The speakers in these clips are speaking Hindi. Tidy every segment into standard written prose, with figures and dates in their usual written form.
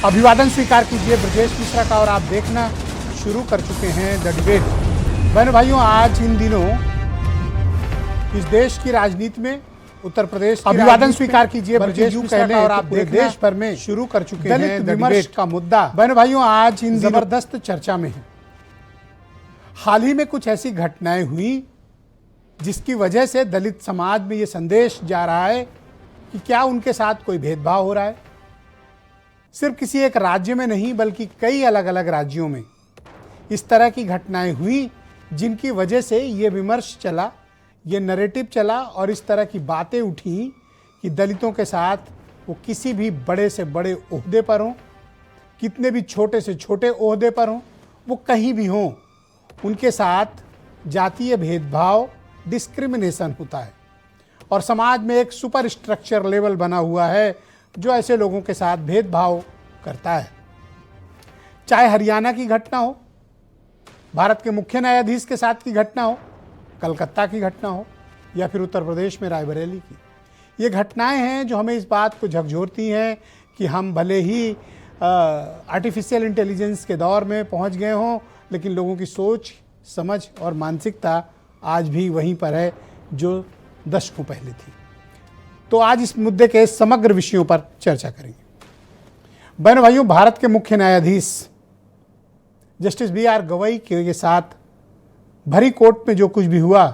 अभिवादन स्वीकार कीजिए ब्रजेश मिश्रा का और आप देखना शुरू कर चुके हैं द डिबेट। बहनों भाइयों, आज इन दिनों इस देश की राजनीति में उत्तर प्रदेश अभिवादन स्वीकार कीजिए ब्रजेश मिश्रा का और आप देश भर में शुरू कर चुके हैं द डिबेट का मुद्दा। बहनों भाइयों, आज इन जबरदस्त चर्चा में है। हाल ही में कुछ ऐसी घटनाएं हुई जिसकी वजह से दलित समाज में ये संदेश जा रहा है कि क्या उनके साथ कोई भेदभाव हो रहा है। सिर्फ किसी एक राज्य में नहीं बल्कि कई अलग अलग राज्यों में इस तरह की घटनाएं हुई जिनकी वजह से ये विमर्श चला, ये नैरेटिव चला और इस तरह की बातें उठी कि दलितों के साथ वो किसी भी बड़े से बड़े ओहदे पर हों, कितने भी छोटे से छोटे ओहदे पर हों, वो कहीं भी हों, उनके साथ जातीय भेदभाव, डिस्क्रिमिनेशन होता है और समाज में एक सुपर स्ट्रक्चर लेवल बना हुआ है जो ऐसे लोगों के साथ भेदभाव करता है। चाहे हरियाणा की घटना हो, भारत के मुख्य न्यायाधीश के साथ की घटना हो, कलकत्ता की घटना हो या फिर उत्तर प्रदेश में रायबरेली की, ये घटनाएं हैं जो हमें इस बात को झकझोरती हैं कि हम भले ही आर्टिफिशियल इंटेलिजेंस के दौर में पहुंच गए हों, लेकिन लोगों की सोच, समझ और मानसिकता आज भी वहीं पर है जो दशकों पहले थी। तो आज इस मुद्दे के समग्र विषयों पर चर्चा करेंगे। बहनों भाइयों, भारत के मुख्य न्यायाधीश जस्टिस बी.आर. गवई के साथ भरी कोर्ट में जो कुछ भी हुआ,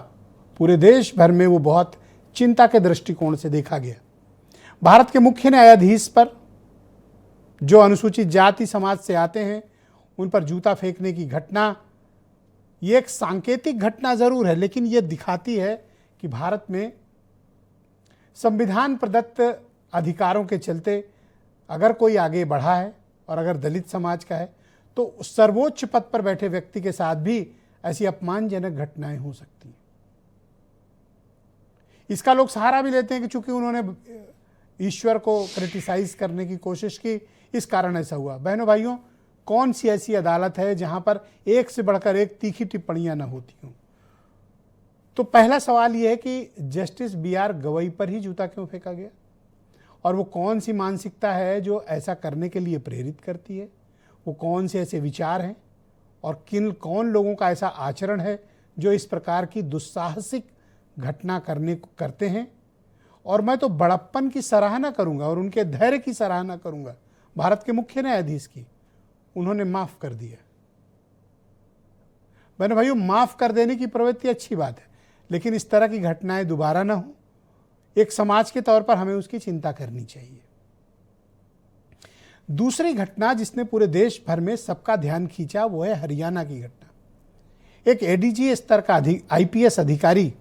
पूरे देश भर में वो बहुत चिंता के दृष्टिकोण से देखा गया। भारत के मुख्य न्यायाधीश पर जो अनुसूचित जाति समाज से आते हैं उन पर जूता फेंकने की घटना, ये एक सांकेतिक घटना जरूर है, लेकिन ये दिखाती है कि भारत में संविधान प्रदत्त अधिकारों के चलते अगर कोई आगे बढ़ा है और अगर दलित समाज का है तो सर्वोच्च पद पर बैठे व्यक्ति के साथ भी ऐसी अपमानजनक घटनाएं हो सकती हैं। इसका लोग सहारा भी लेते हैं कि चूंकि उन्होंने ईश्वर को क्रिटिसाइज करने की कोशिश की, इस कारण ऐसा हुआ। बहनों भाइयों, कौन सी ऐसी अदालत है जहां पर एक से बढ़कर एक तीखी टिप्पणियां न होती हों? तो पहला सवाल यह है कि जस्टिस बी.आर. गवई पर ही जूता क्यों फेंका गया और वो कौन सी मानसिकता है जो ऐसा करने के लिए प्रेरित करती है? वो कौन से ऐसे विचार हैं और कौन लोगों का ऐसा आचरण है जो इस प्रकार की दुस्साहसिक घटना करते हैं? और मैं तो बड़प्पन की सराहना करूंगा और उनके धैर्य की सराहना करूंगा भारत के मुख्य न्यायाधीश की, उन्होंने माफ कर दिया। बहनों भाइयों, माफ कर देने की प्रवृत्ति अच्छी बात है, लेकिन इस तरह की घटनाएं दोबारा ना हो, एक समाज के तौर पर हमें उसकी चिंता करनी चाहिए। दूसरी घटना जिसने पूरे देश भर में सबका ध्यान खींचा वो है हरियाणा की घटना। एक एडीजी स्तर का आईपीएस अधिकारी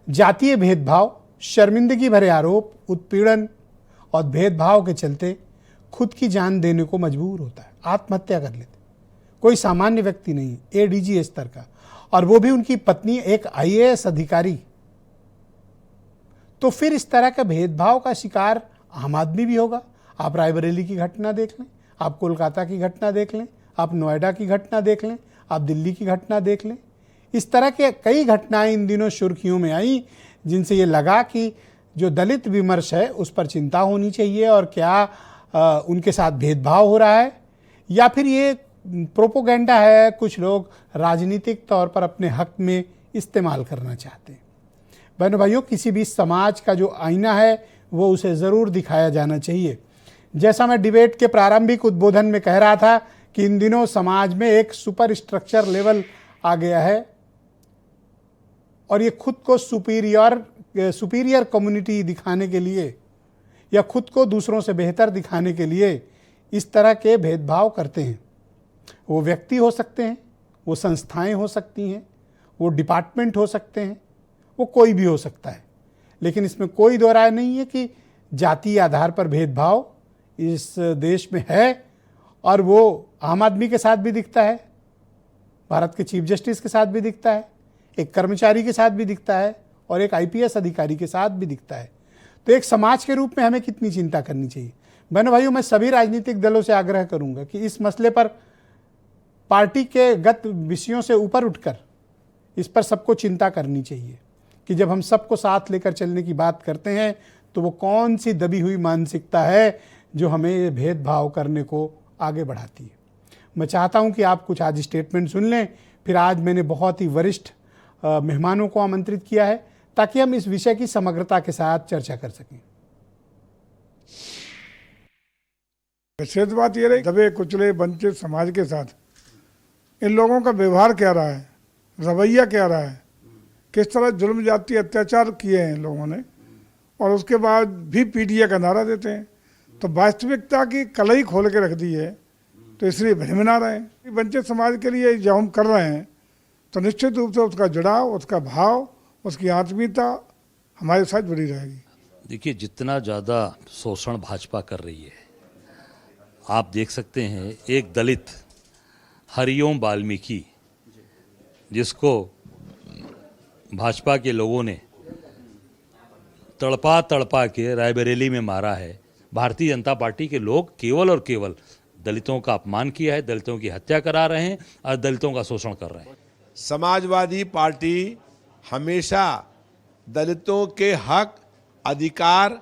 जातीय भेदभाव, शर्मिंदगी भरे आरोप, उत्पीड़न और भेदभाव के चलते खुद की जान देने को मजबूर होता है, आत्महत्या कर लेते। कोई सामान्य व्यक्ति नहीं, एडीजी स्तर का, और वो भी उनकी पत्नी एक आईएएस अधिकारी। तो फिर इस तरह का भेदभाव का शिकार आम आदमी भी होगा। आप रायबरेली की घटना देख लें, आप कोलकाता की घटना देख लें, आप नोएडा की घटना देख लें, आप दिल्ली की घटना देख लें। इस तरह के कई घटनाएं इन दिनों सुर्खियों में आई जिनसे ये लगा कि जो दलित विमर्श है उस पर चिंता होनी चाहिए और क्या उनके साथ भेदभाव हो रहा है या फिर ये प्रोपोगेंडा है, कुछ लोग राजनीतिक तौर पर अपने हक में इस्तेमाल करना चाहते हैं। बहनों भाइयों, किसी भी समाज का जो आईना है वो उसे ज़रूर दिखाया जाना चाहिए। जैसा मैं डिबेट के प्रारंभिक उद्बोधन में कह रहा था कि इन दिनों समाज में एक सुपर स्ट्रक्चर लेवल आ गया है और ये खुद को सुपीरियर कम्युनिटी दिखाने के लिए या खुद को दूसरों से बेहतर दिखाने के लिए इस तरह के भेदभाव करते हैं। वो व्यक्ति हो सकते हैं, वो संस्थाएं हो सकती हैं, वो डिपार्टमेंट हो सकते हैं, वो कोई भी हो सकता है, लेकिन इसमें कोई दो राय नहीं है कि जातीय आधार पर भेदभाव इस देश में है और वो आम आदमी के साथ भी दिखता है, भारत के चीफ जस्टिस के साथ भी दिखता है, एक कर्मचारी के साथ भी दिखता है और एक आईपीएस अधिकारी के साथ भी दिखता है। तो एक समाज के रूप में हमें कितनी चिंता करनी चाहिए? बहनों भाइयों, मैं सभी राजनीतिक दलों से आग्रह करूंगा कि इस मसले पर पार्टी के गत विषयों से ऊपर उठकर इस पर सबको चिंता करनी चाहिए कि जब हम सबको साथ लेकर चलने की बात करते हैं तो वो कौन सी दबी हुई मानसिकता है जो हमें ये भेदभाव करने को आगे बढ़ाती है। मैं चाहता हूं कि आप कुछ आज स्टेटमेंट सुन लें, फिर आज मैंने बहुत ही वरिष्ठ मेहमानों को आमंत्रित किया है ताकि हम इस विषय की समग्रता के साथ चर्चा कर सकें। विशेष बात ये रही, दबे कुचले वंचित समाज के साथ इन लोगों का व्यवहार क्या रहा है, रवैया क्या रहा है, किस तरह जुल्म जाति अत्याचार किए हैं इन लोगों ने, और उसके बाद भी पीडीए का नारा देते हैं। तो वास्तविकता की कलई खोल के रख दी है, तो इसलिए भ्रमना रहे हैं। वंचित समाज के लिए जो हम कर रहे हैं तो निश्चित रूप से उसका जुड़ाव, उसका भाव, उसकी आत्मीयता हमारे साथ जुड़ी रहेगी। देखिए, जितना ज़्यादा शोषण भाजपा कर रही है, आप देख सकते हैं एक दलित हरिओम वाल्मीकि, जिसको भाजपा के लोगों ने तड़पा तड़पा के रायबरेली में मारा है। भारतीय जनता पार्टी के लोग केवल और केवल दलितों का अपमान किया है, दलितों की हत्या करा रहे हैं और दलितों का शोषण कर रहे हैं। समाजवादी पार्टी हमेशा दलितों के हक, अधिकार,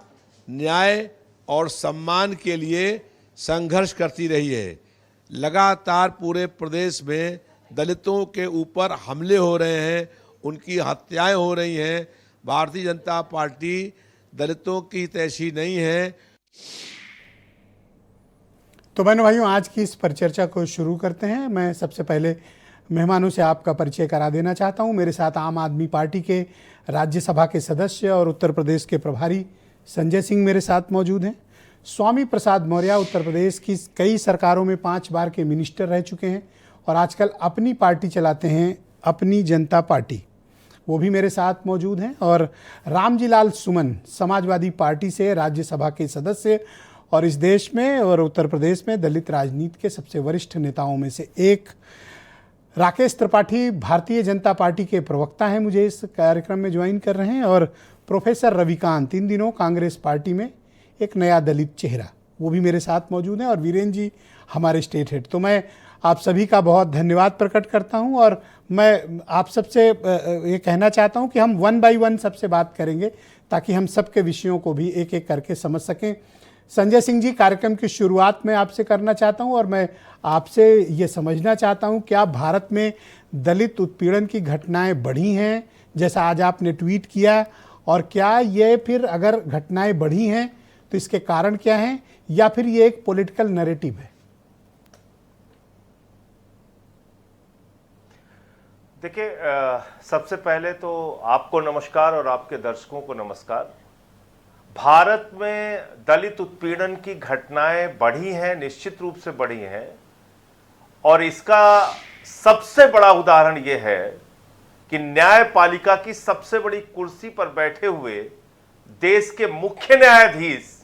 न्याय और सम्मान के लिए संघर्ष करती रही है। लगातार पूरे प्रदेश में दलितों के ऊपर हमले हो रहे हैं, उनकी हत्याएं हो रही हैं। भारतीय जनता पार्टी दलितों की तैशी नहीं है। तो बहनों भाइयों, आज की इस परिचर्चा को शुरू करते हैं। मैं सबसे पहले मेहमानों से आपका परिचय करा देना चाहता हूं। मेरे साथ आम आदमी पार्टी के राज्यसभा के सदस्य और उत्तर प्रदेश के प्रभारी संजय सिंह मेरे साथ मौजूद हैं। स्वामी प्रसाद मौर्य उत्तर प्रदेश की कई सरकारों में 5 बार के मिनिस्टर रह चुके हैं और आजकल अपनी पार्टी चलाते हैं, अपनी जनता पार्टी, वो भी मेरे साथ मौजूद हैं। और रामजी लाल सुमन समाजवादी पार्टी से राज्यसभा के सदस्य और इस देश में और उत्तर प्रदेश में दलित राजनीति के सबसे वरिष्ठ नेताओं में से एक। राकेश त्रिपाठी भारतीय जनता पार्टी के प्रवक्ता हैं, मुझे इस कार्यक्रम में ज्वाइन कर रहे हैं। और प्रोफेसर रविकांत, इन दिनों कांग्रेस पार्टी में एक नया दलित चेहरा, वो भी मेरे साथ मौजूद हैं। और वीरेंद्र जी हमारे स्टेट हेड। तो मैं आप सभी का बहुत धन्यवाद प्रकट करता हूं और मैं आप सबसे ये कहना चाहता हूं कि हम 1 बाय 1 सबसे बात करेंगे ताकि हम सबके विषयों को भी एक एक करके समझ सकें। संजय सिंह जी, कार्यक्रम की शुरुआत मैं आपसे करना चाहता हूं और मैं आपसे ये समझना चाहता हूं, क्या भारत में दलित उत्पीड़न की घटनाएं बढ़ी हैं जैसा आज आपने ट्वीट किया, और क्या ये फिर अगर घटनाएं बढ़ी हैं तो इसके कारण क्या हैं, या फिर ये एक पॉलिटिकल नैरेटिव है? देखिए, सबसे पहले तो आपको नमस्कार और आपके दर्शकों को नमस्कार। भारत में दलित उत्पीड़न की घटनाएं बढ़ी हैं, निश्चित रूप से बढ़ी हैं, और इसका सबसे बड़ा उदाहरण यह है कि न्यायपालिका की सबसे बड़ी कुर्सी पर बैठे हुए देश के मुख्य न्यायाधीश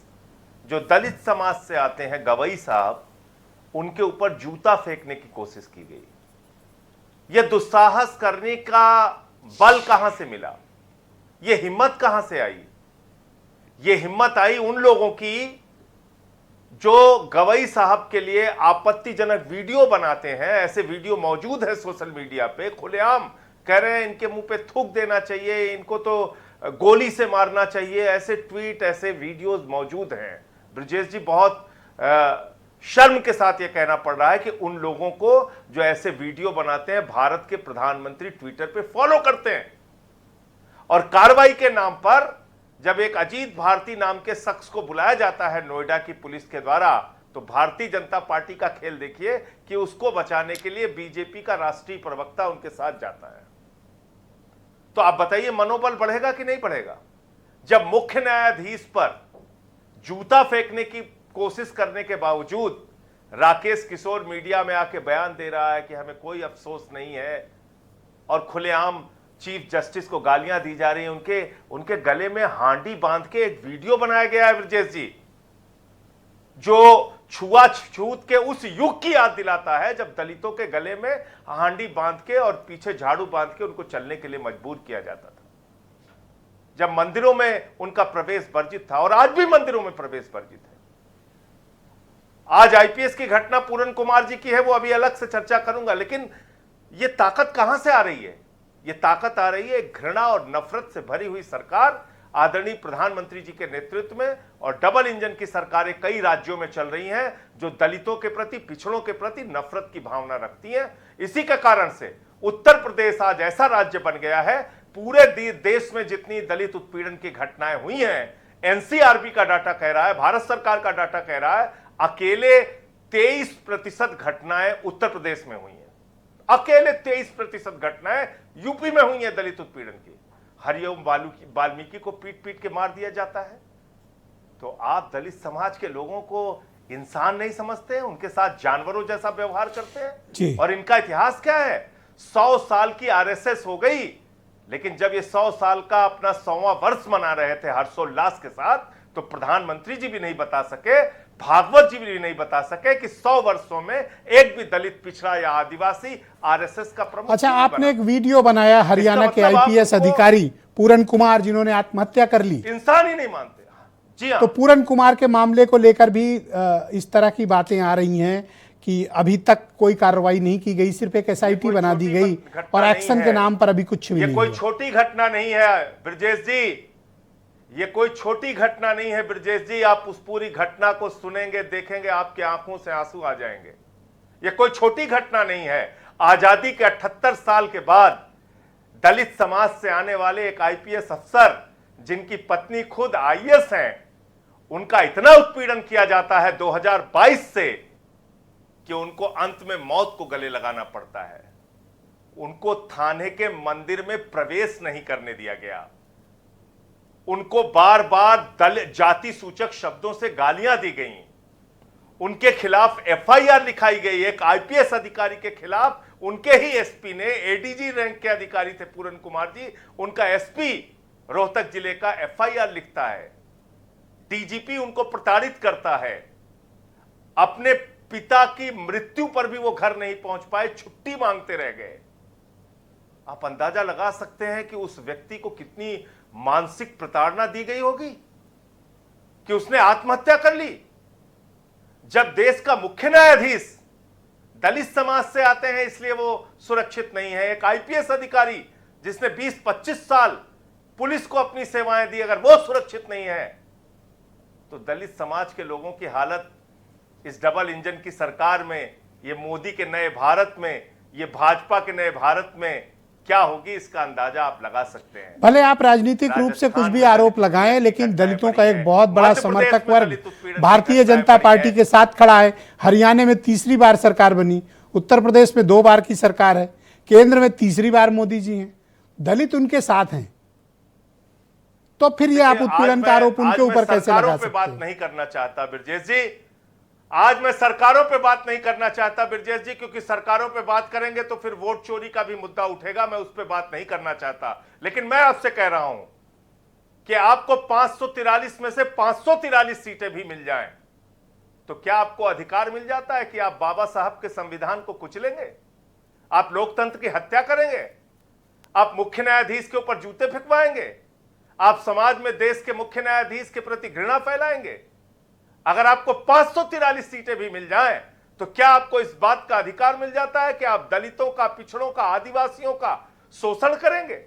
जो दलित समाज से आते हैं, गवई साहब, उनके ऊपर जूता फेंकने की कोशिश की गई। यह दुस्साहस करने का बल कहां से मिला, यह हिम्मत कहां से आई? यह हिम्मत आई उन लोगों की जो गवई साहब के लिए आपत्तिजनक वीडियो बनाते हैं। ऐसे वीडियो मौजूद है सोशल मीडिया पे, खुलेआम कह रहे हैं इनके मुंह पे थूक देना चाहिए, इनको तो गोली से मारना चाहिए। ऐसे ट्वीट, ऐसे वीडियोस मौजूद हैं। ब्रजेश जी, बहुत शर्म के साथ यह कहना पड़ रहा है कि उन लोगों को जो ऐसे वीडियो बनाते हैं, भारत के प्रधानमंत्री ट्विटर पे फॉलो करते हैं। और कार्रवाई के नाम पर जब एक अजीत भारती नाम के शख्स को बुलाया जाता है नोएडा की पुलिस के द्वारा, तो भारतीय जनता पार्टी का खेल देखिए कि उसको बचाने के लिए बीजेपी का राष्ट्रीय प्रवक्ता उनके साथ जाता है। तो आप बताइए, मनोबल बढ़ेगा कि नहीं बढ़ेगा? जब मुख्य न्यायाधीश पर जूता फेंकने की कोशिश करने के बावजूद राकेश किशोर मीडिया में आके बयान दे रहा है कि हमें कोई अफसोस नहीं है, और खुलेआम चीफ जस्टिस को गालियां दी जा रही हैं, उनके गले में हांडी बांध के एक वीडियो बनाया गया है ब्रजेश जी, जो छुआछूत के उस युग की याद दिलाता है जब दलितों के गले में हांडी बांध के और पीछे झाड़ू बांध के उनको चलने के लिए मजबूर किया जाता था, जब मंदिरों में उनका प्रवेश वर्जित था, और आज भी मंदिरों में प्रवेश वर्जित है। आज आईपीएस की घटना पूरन कुमार जी की है, वो अभी अलग से चर्चा करूंगा, लेकिन ये ताकत कहां से आ रही है? ये ताकत आ रही है घृणा और नफरत से भरी हुई सरकार आदरणीय प्रधानमंत्री जी के नेतृत्व में और डबल इंजन की सरकारें कई राज्यों में चल रही हैं जो दलितों के प्रति, पिछड़ों के प्रति नफरत की भावना रखती हैं। इसी के कारण से उत्तर प्रदेश आज ऐसा राज्य बन गया है, पूरे देश में जितनी दलित उत्पीड़न की घटनाएं हुई हैं, एनसीआरबी का डाटा कह रहा है, भारत सरकार का डाटा कह रहा है, अकेले 23% घटनाएं उत्तर प्रदेश में हुई हैं। अकेले 23% घटनाएं यूपी में हुई हैं दलित उत्पीड़न की। हरिओम वाल्मीकि को पीट पीट के मार दिया जाता है। तो आप दलित समाज के लोगों को इंसान नहीं समझते हैं, उनके साथ जानवरों जैसा व्यवहार करते हैं। और इनका इतिहास क्या है? 100 साल की आरएसएस हो गई, लेकिन जब ये 100 साल का अपना 100वां वर्ष मना रहे थे हर्षोल्लास के साथ, तो प्रधानमंत्री जी भी नहीं बता सके, भागवत जी भी नहीं बता सके कि 100 वर्षों में एक भी दलित, पिछड़ा या आदिवासी आरएसएस का प्रमुख। अच्छा, आपने एक वीडियो बनाया हरियाणा के आईपीएस अधिकारी पूरन कुमार जिन्होंने आत्महत्या कर ली। इंसान ही नहीं मानते। जी हाँ। तो पूरन कुमार के मामले को लेकर भी इस तरह की बातें आ रही हैं कि अभी तक कोई कार्रवाई नहीं की गई, सिर्फ एक एसआईटी बना दी गई और एक्शन के नाम पर अभी कुछ भी नहीं। ये कोई छोटी घटना नहीं है ब्रजेश जी, ये कोई छोटी घटना नहीं है ब्रजेश जी। आप उस पूरी घटना को सुनेंगे, देखेंगे, आपकी आंखों से आंसू आ जाएंगे। ये कोई छोटी घटना नहीं है। आजादी के 78 साल के बाद दलित समाज से आने वाले एक आईपीएस अफसर, जिनकी पत्नी खुद आईएएस हैं, उनका इतना उत्पीड़न किया जाता है 2022 से कि उनको अंत में मौत को गले लगाना पड़ता है। उनको थाने के मंदिर में प्रवेश नहीं करने दिया गया। उनको बार बार जाति सूचक शब्दों से गालियां दी गईं। उनके खिलाफ एफआईआर लिखाई गई। एक आईपीएस अधिकारी के खिलाफ उनके ही एसपी ने, एडीजी रैंक के अधिकारी थे पूरन कुमार जी, उनका एसपी रोहतक जिले का एफआईआर लिखता है। डीजीपी उनको प्रताड़ित करता है। अपने पिता की मृत्यु पर भी वो घर नहीं पहुंच पाए, छुट्टी मांगते रह गए। आप अंदाजा लगा सकते हैं कि उस व्यक्ति को कितनी मानसिक प्रताड़ना दी गई होगी कि उसने आत्महत्या कर ली। जब देश का मुख्य न्यायाधीश दलित समाज से आते हैं इसलिए वो सुरक्षित नहीं है। एक आईपीएस अधिकारी जिसने 20-25 साल पुलिस को अपनी सेवाएं दी, अगर वो सुरक्षित नहीं है, तो दलित समाज के लोगों की हालत इस डबल इंजन की सरकार में, ये मोदी के नए भारत में, ये भाजपा के नए भारत में क्या होगी, इसका अंदाजा आप लगा सकते हैं। भले आप राजनीतिक रूप से कुछ भी आरोप लगाएं, लेकिन दलितों का एक बहुत बड़ा समर्थक वर्ग भारतीय जनता पार्टी के साथ खड़ा है। हरियाणा में 3री बार सरकार बनी, उत्तर प्रदेश में 2 बार की सरकार है, केंद्र में 3री बार मोदी जी हैं, दलित उनके साथ हैं। तो फिर ये आप उत्पीड़न का आरोप उनके ऊपर कैसे लगा सकते हैं? बात नहीं करना चाहता ब्रजेश जी, आज मैं सरकारों पे बात नहीं करना चाहता ब्रजेश जी, क्योंकि सरकारों पे बात करेंगे तो फिर वोट चोरी का भी मुद्दा उठेगा। मैं उस पे बात नहीं करना चाहता। लेकिन मैं आपसे कह रहा हूं कि आपको 543 में से 543 सीटें भी मिल जाएं, तो क्या आपको अधिकार मिल जाता है कि आप बाबा साहब के संविधान को कुचलेंगे? आप लोकतंत्र की हत्या करेंगे? आप मुख्य न्यायाधीश के ऊपर जूते फेंकवाएंगे? आप समाज में देश के मुख्य न्यायाधीश के प्रति घृणा फैलाएंगे? अगर आपको 543 सीटें भी मिल जाएं, तो क्या आपको इस बात का अधिकार मिल जाता है कि आप दलितों का, पिछड़ों का, आदिवासियों का शोषण करेंगे,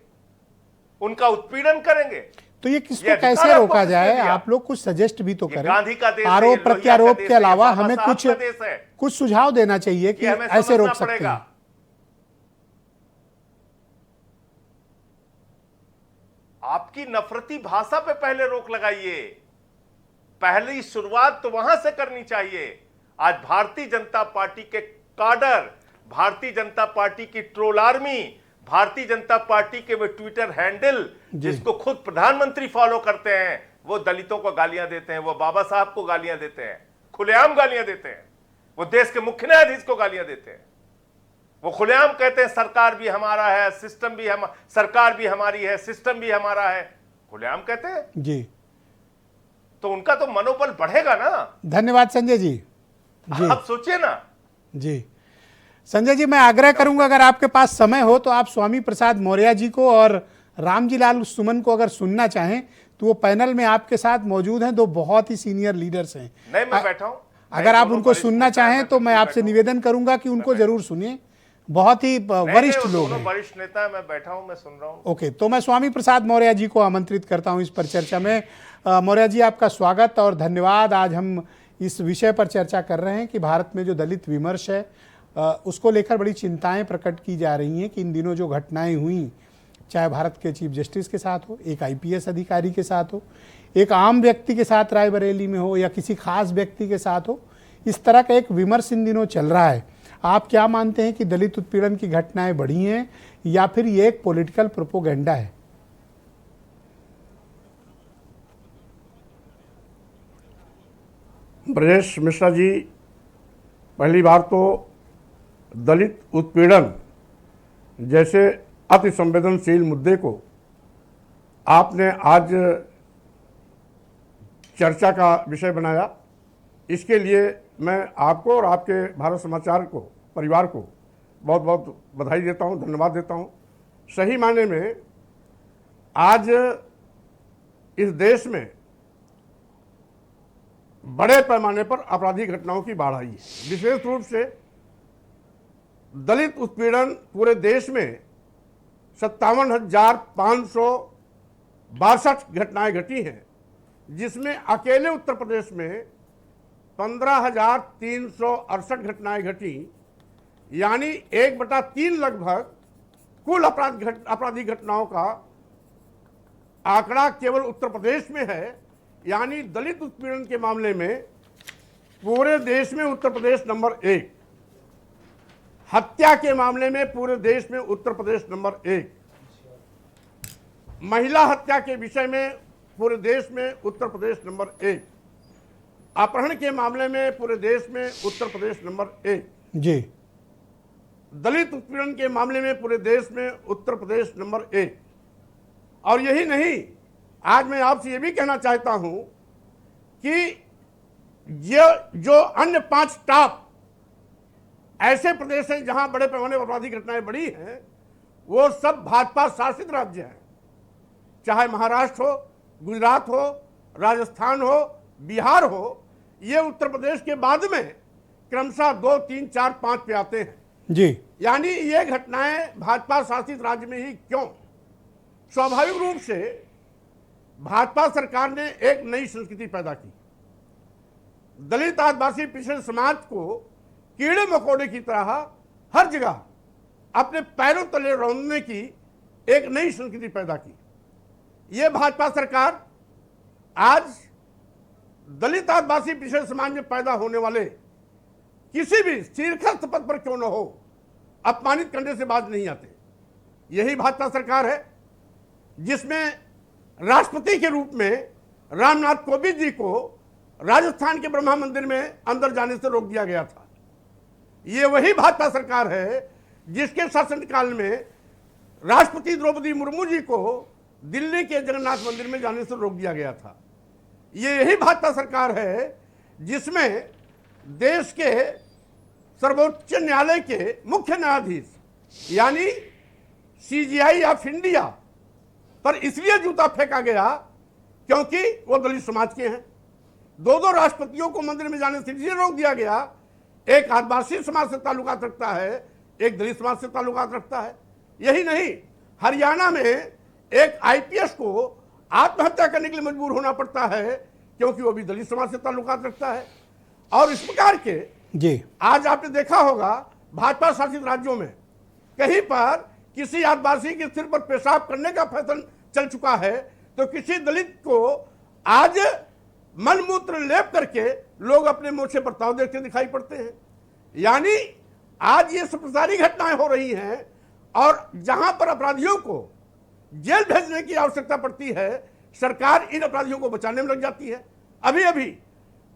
उनका उत्पीड़न करेंगे? तो ये किसको कैसे रोका जाए? आप लोग कुछ सजेस्ट भी तो करें। गांधी का देश, आरोप प्रत्यारोप के अलावा हमें कुछ सुझाव देना चाहिए कि ऐसे रोक सकते हैं। आपकी नफरती भाषा पे पहले रोक लगाइए। पहली शुरुआत तो वहां से करनी चाहिए। आज भारतीय जनता पार्टी के काडर, भारतीय जनता पार्टी की troll army, Bharatiya Janata party के वे ट्विटर हैंडल जिसको खुद प्रधानमंत्री फॉलो करते हैं, वो दलितों को गालियां देते हैं, वो बाबा साहब को गालियां देते हैं, खुलेआम गालियां देते हैं, वो देश के मुख्य न्यायाधीश को गालियां देते हैं, वो खुलेआम कहते हैं सरकार भी हमारा है, सिस्टम भी सरकार भी हमारी है, सिस्टम भी हमारा है, खुलेआम कहते हैं जी। तो उनका तो मनोबल बढ़ेगा ना। धन्यवाद संजय जी। आप सोचिए ना जी। संजय जी, मैं आग्रह करूंगा अगर आपके पास समय हो तो आप स्वामी प्रसाद मौर्य जी को और रामजी लाल सुमन को अगर सुनना चाहें तो वो पैनल में आपके साथ मौजूद हैं। 2 बहुत ही सीनियर लीडर्स हैं। नहीं, मैं बैठा हूं। अगर आप उनको सुनना चाहें तो मैं आपसे निवेदन करूंगा कि उनको जरूर सुनिए। बहुत ही वरिष्ठ नहीं, लोग दोनों हैं। वरिष्ठ नेता है, मैं बैठा हूं, मैं सुन रहा हूं। ओके, तो मैं स्वामी प्रसाद मौर्य जी को आमंत्रित करता हूं इस पर चर्चा में। मौर्य जी, आपका स्वागत और धन्यवाद। आज हम इस विषय पर चर्चा कर रहे हैं कि भारत में जो दलित विमर्श है उसको लेकर बड़ी चिंताएं प्रकट की जा रही हैं कि इन दिनों जो घटनाएं हुई, चाहे भारत के चीफ जस्टिस के साथ हो, एक आईपीएस अधिकारी के साथ हो, एक आम व्यक्ति के साथ रायबरेली में हो, या किसी खास व्यक्ति के साथ हो, इस तरह का एक विमर्श इन दिनों चल रहा है। आप क्या मानते हैं कि दलित उत्पीड़न की घटनाएं बढ़ी हैं या फिर ये एक पॉलिटिकल प्रोपोगेंडा है? ब्रजेश मिश्रा जी, पहली बार तो दलित उत्पीड़न जैसे अति संवेदनशील मुद्दे को आपने आज चर्चा का विषय बनाया। इसके लिए मैं आपको और आपके भारत समाचार को, परिवार को बहुत बहुत बधाई देता हूं, धन्यवाद देता हूं। सही मायने में आज इस देश में बड़े पैमाने पर आपराधिक घटनाओं की बाढ़ आई है। विशेष रूप से दलित उत्पीड़न पूरे देश में 57,562 घटनाएं घटी हैं, जिसमें अकेले उत्तर प्रदेश में 15,368 घटनाएं घटी, यानी 1/3 लगभग कुल आपराधिक घटनाओं का आंकड़ा केवल उत्तर प्रदेश में है। यानी दलित उत्पीड़न के मामले में पूरे देश में उत्तर प्रदेश नंबर 1, हत्या के मामले में पूरे देश में उत्तर प्रदेश नंबर 1, महिला हत्या के विषय में पूरे देश में उत्तर प्रदेश नंबर 1, अपहरण के मामले में पूरे देश में उत्तर प्रदेश नंबर 1 जी, दलित उत्पीड़न के मामले में पूरे देश में उत्तर प्रदेश नंबर 1। और यही नहीं, आज मैं आपसे ये भी कहना चाहता हूं कि ये जो अन्य 5 टॉप ऐसे प्रदेश हैं जहां बड़े पैमाने पर आपराधिक घटनाएं बढ़ी हैं, वो सब भाजपा शासित राज्य हैं। चाहे महाराष्ट्र हो, गुजरात हो, राजस्थान हो, बिहार हो, ये उत्तर प्रदेश के बाद में क्रमशः 2, 3, 4, 5 पे आते हैं जी। यानी ये घटनाएं भाजपा शासित राज्य में ही क्यों? स्वाभाविक रूप से भाजपा सरकार ने एक नई संस्कृति पैदा की। दलित आदिवासी पिछड़े समाज को कीड़े मकोड़े की तरह हर जगह अपने पैरों तले रौंदने की एक नई संस्कृति पैदा की। ये भाजपा सरकार आज दलित आदिवासी पिछड़े समाज में पैदा होने वाले किसी भी शीर्षस्थ पद पर क्यों न हो, अपमानित करने से बाज नहीं आते। यही भाजपा सरकार है जिसमें राष्ट्रपति के रूप में रामनाथ कोविंद जी को राजस्थान के ब्रह्मा मंदिर में अंदर जाने से रोक दिया गया था। ये वही भाजपा सरकार है जिसके शासनकाल में राष्ट्रपति द्रौपदी मुर्मू जी को दिल्ली के जगन्नाथ मंदिर में जाने से रोक दिया गया था। ये यही भाजपा सरकार है जिसमें देश के सर्वोच्च न्यायालय के मुख्य न्यायाधीश यानी सीजीआई ऑफ इंडिया पर इसलिए जूता फेंका गया क्योंकि वो दलित समाज के हैं। 2 राष्ट्रपतियों को मंदिर में जाने से इसलिए रोक दिया गया, एक आदिवासी समाज से ताल्लुकात रखता है, एक दलित समाज से ताल्लुकात रखता है। यही नहीं, हरियाणा में एक आईपीएस को आत्महत्या करने के लिए मजबूर होना पड़ता है क्योंकि वो भी दलित समाज से ताल्लुकात रखता है। और इस प्रकार के जी, आज आपने देखा होगा भाजपा शासित राज्यों में कहीं पर किसी आदिवासी के सिर पर पेशाब करने का फैसला चल चुका है तो किसी दलित को आज मलमूत्र लेप करके लोग अपने मुंह से बर्ताव देखते दिखाई पड़ते हैं। यानी आज ये सब सारी घटनाएं हो रही हैं और जहां पर अपराधियों को जेल भेजने की आवश्यकता पड़ती है, सरकार इन अपराधियों को बचाने में लग जाती है। अभी अभी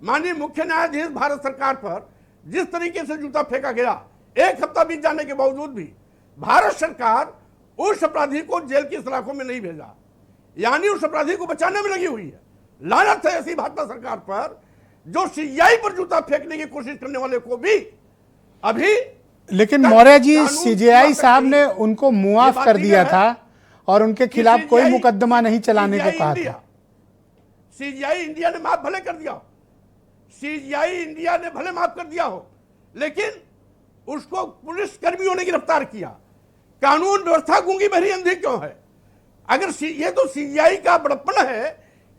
माननीय मुख्य न्यायाधीश भारत सरकार पर जिस तरीके से जूता फेंका गया, 1 हफ्ता बीत जाने के बावजूद भी भारत सरकार उस अपराधी को जेल की सलाखों में नहीं भेजा, यानी उस अपराधी को बचाने में लगी हुई है। लानत है ऐसी भाजपा सरकार पर जो सीजीआई पर जूता फेंकने की कोशिश करने वाले को भी अभी। लेकिन मौर्य जी, सीजीआई साहब ने उनको मुआफ कर दिया था और उनके खिलाफ कोई मुकदमा नहीं चलाने को कहा था। सीजीआई इंडिया ने माफ भले कर दिया, सीजीआई इंडिया ने भले माफ कर दिया हो, लेकिन उसको पुलिस कर्मियों ने गिरफ्तार किया। कानून व्यवस्था गूंगी बहरी अंधी क्यों है? अगर ये तो सीबीआई का बड़प्पन है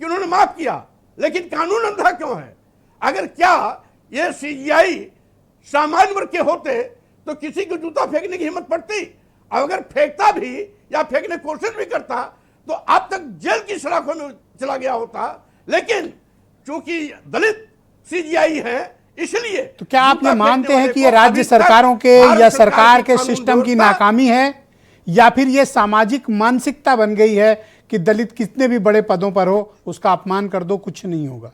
कि उन्होंने माफ किया, लेकिन कानून अंधा क्यों है? अगर क्या ये सीबीआई सामान्य वर्ग के होते तो किसी को जूता फेंकने की हिम्मत पड़ती? और अगर फेंकता भी या फेंकने की कोशिश भी करता तो अब तक जेल की सलाखों में चला गया होता। लेकिन चूंकि दलित सीबीआई है, इसलिए तो क्या आप ये जूता मानते फेंकने हैं वाले कि को ये राज्य अभी तक सरकारों के भारत या सरकार के कानून सिस्टम की व्यवस्था नाकामी है, या फिर ये सामाजिक मानसिकता बन गई है कि दलित कितने भी बड़े पदों पर हो उसका अपमान कर दो, कुछ नहीं होगा?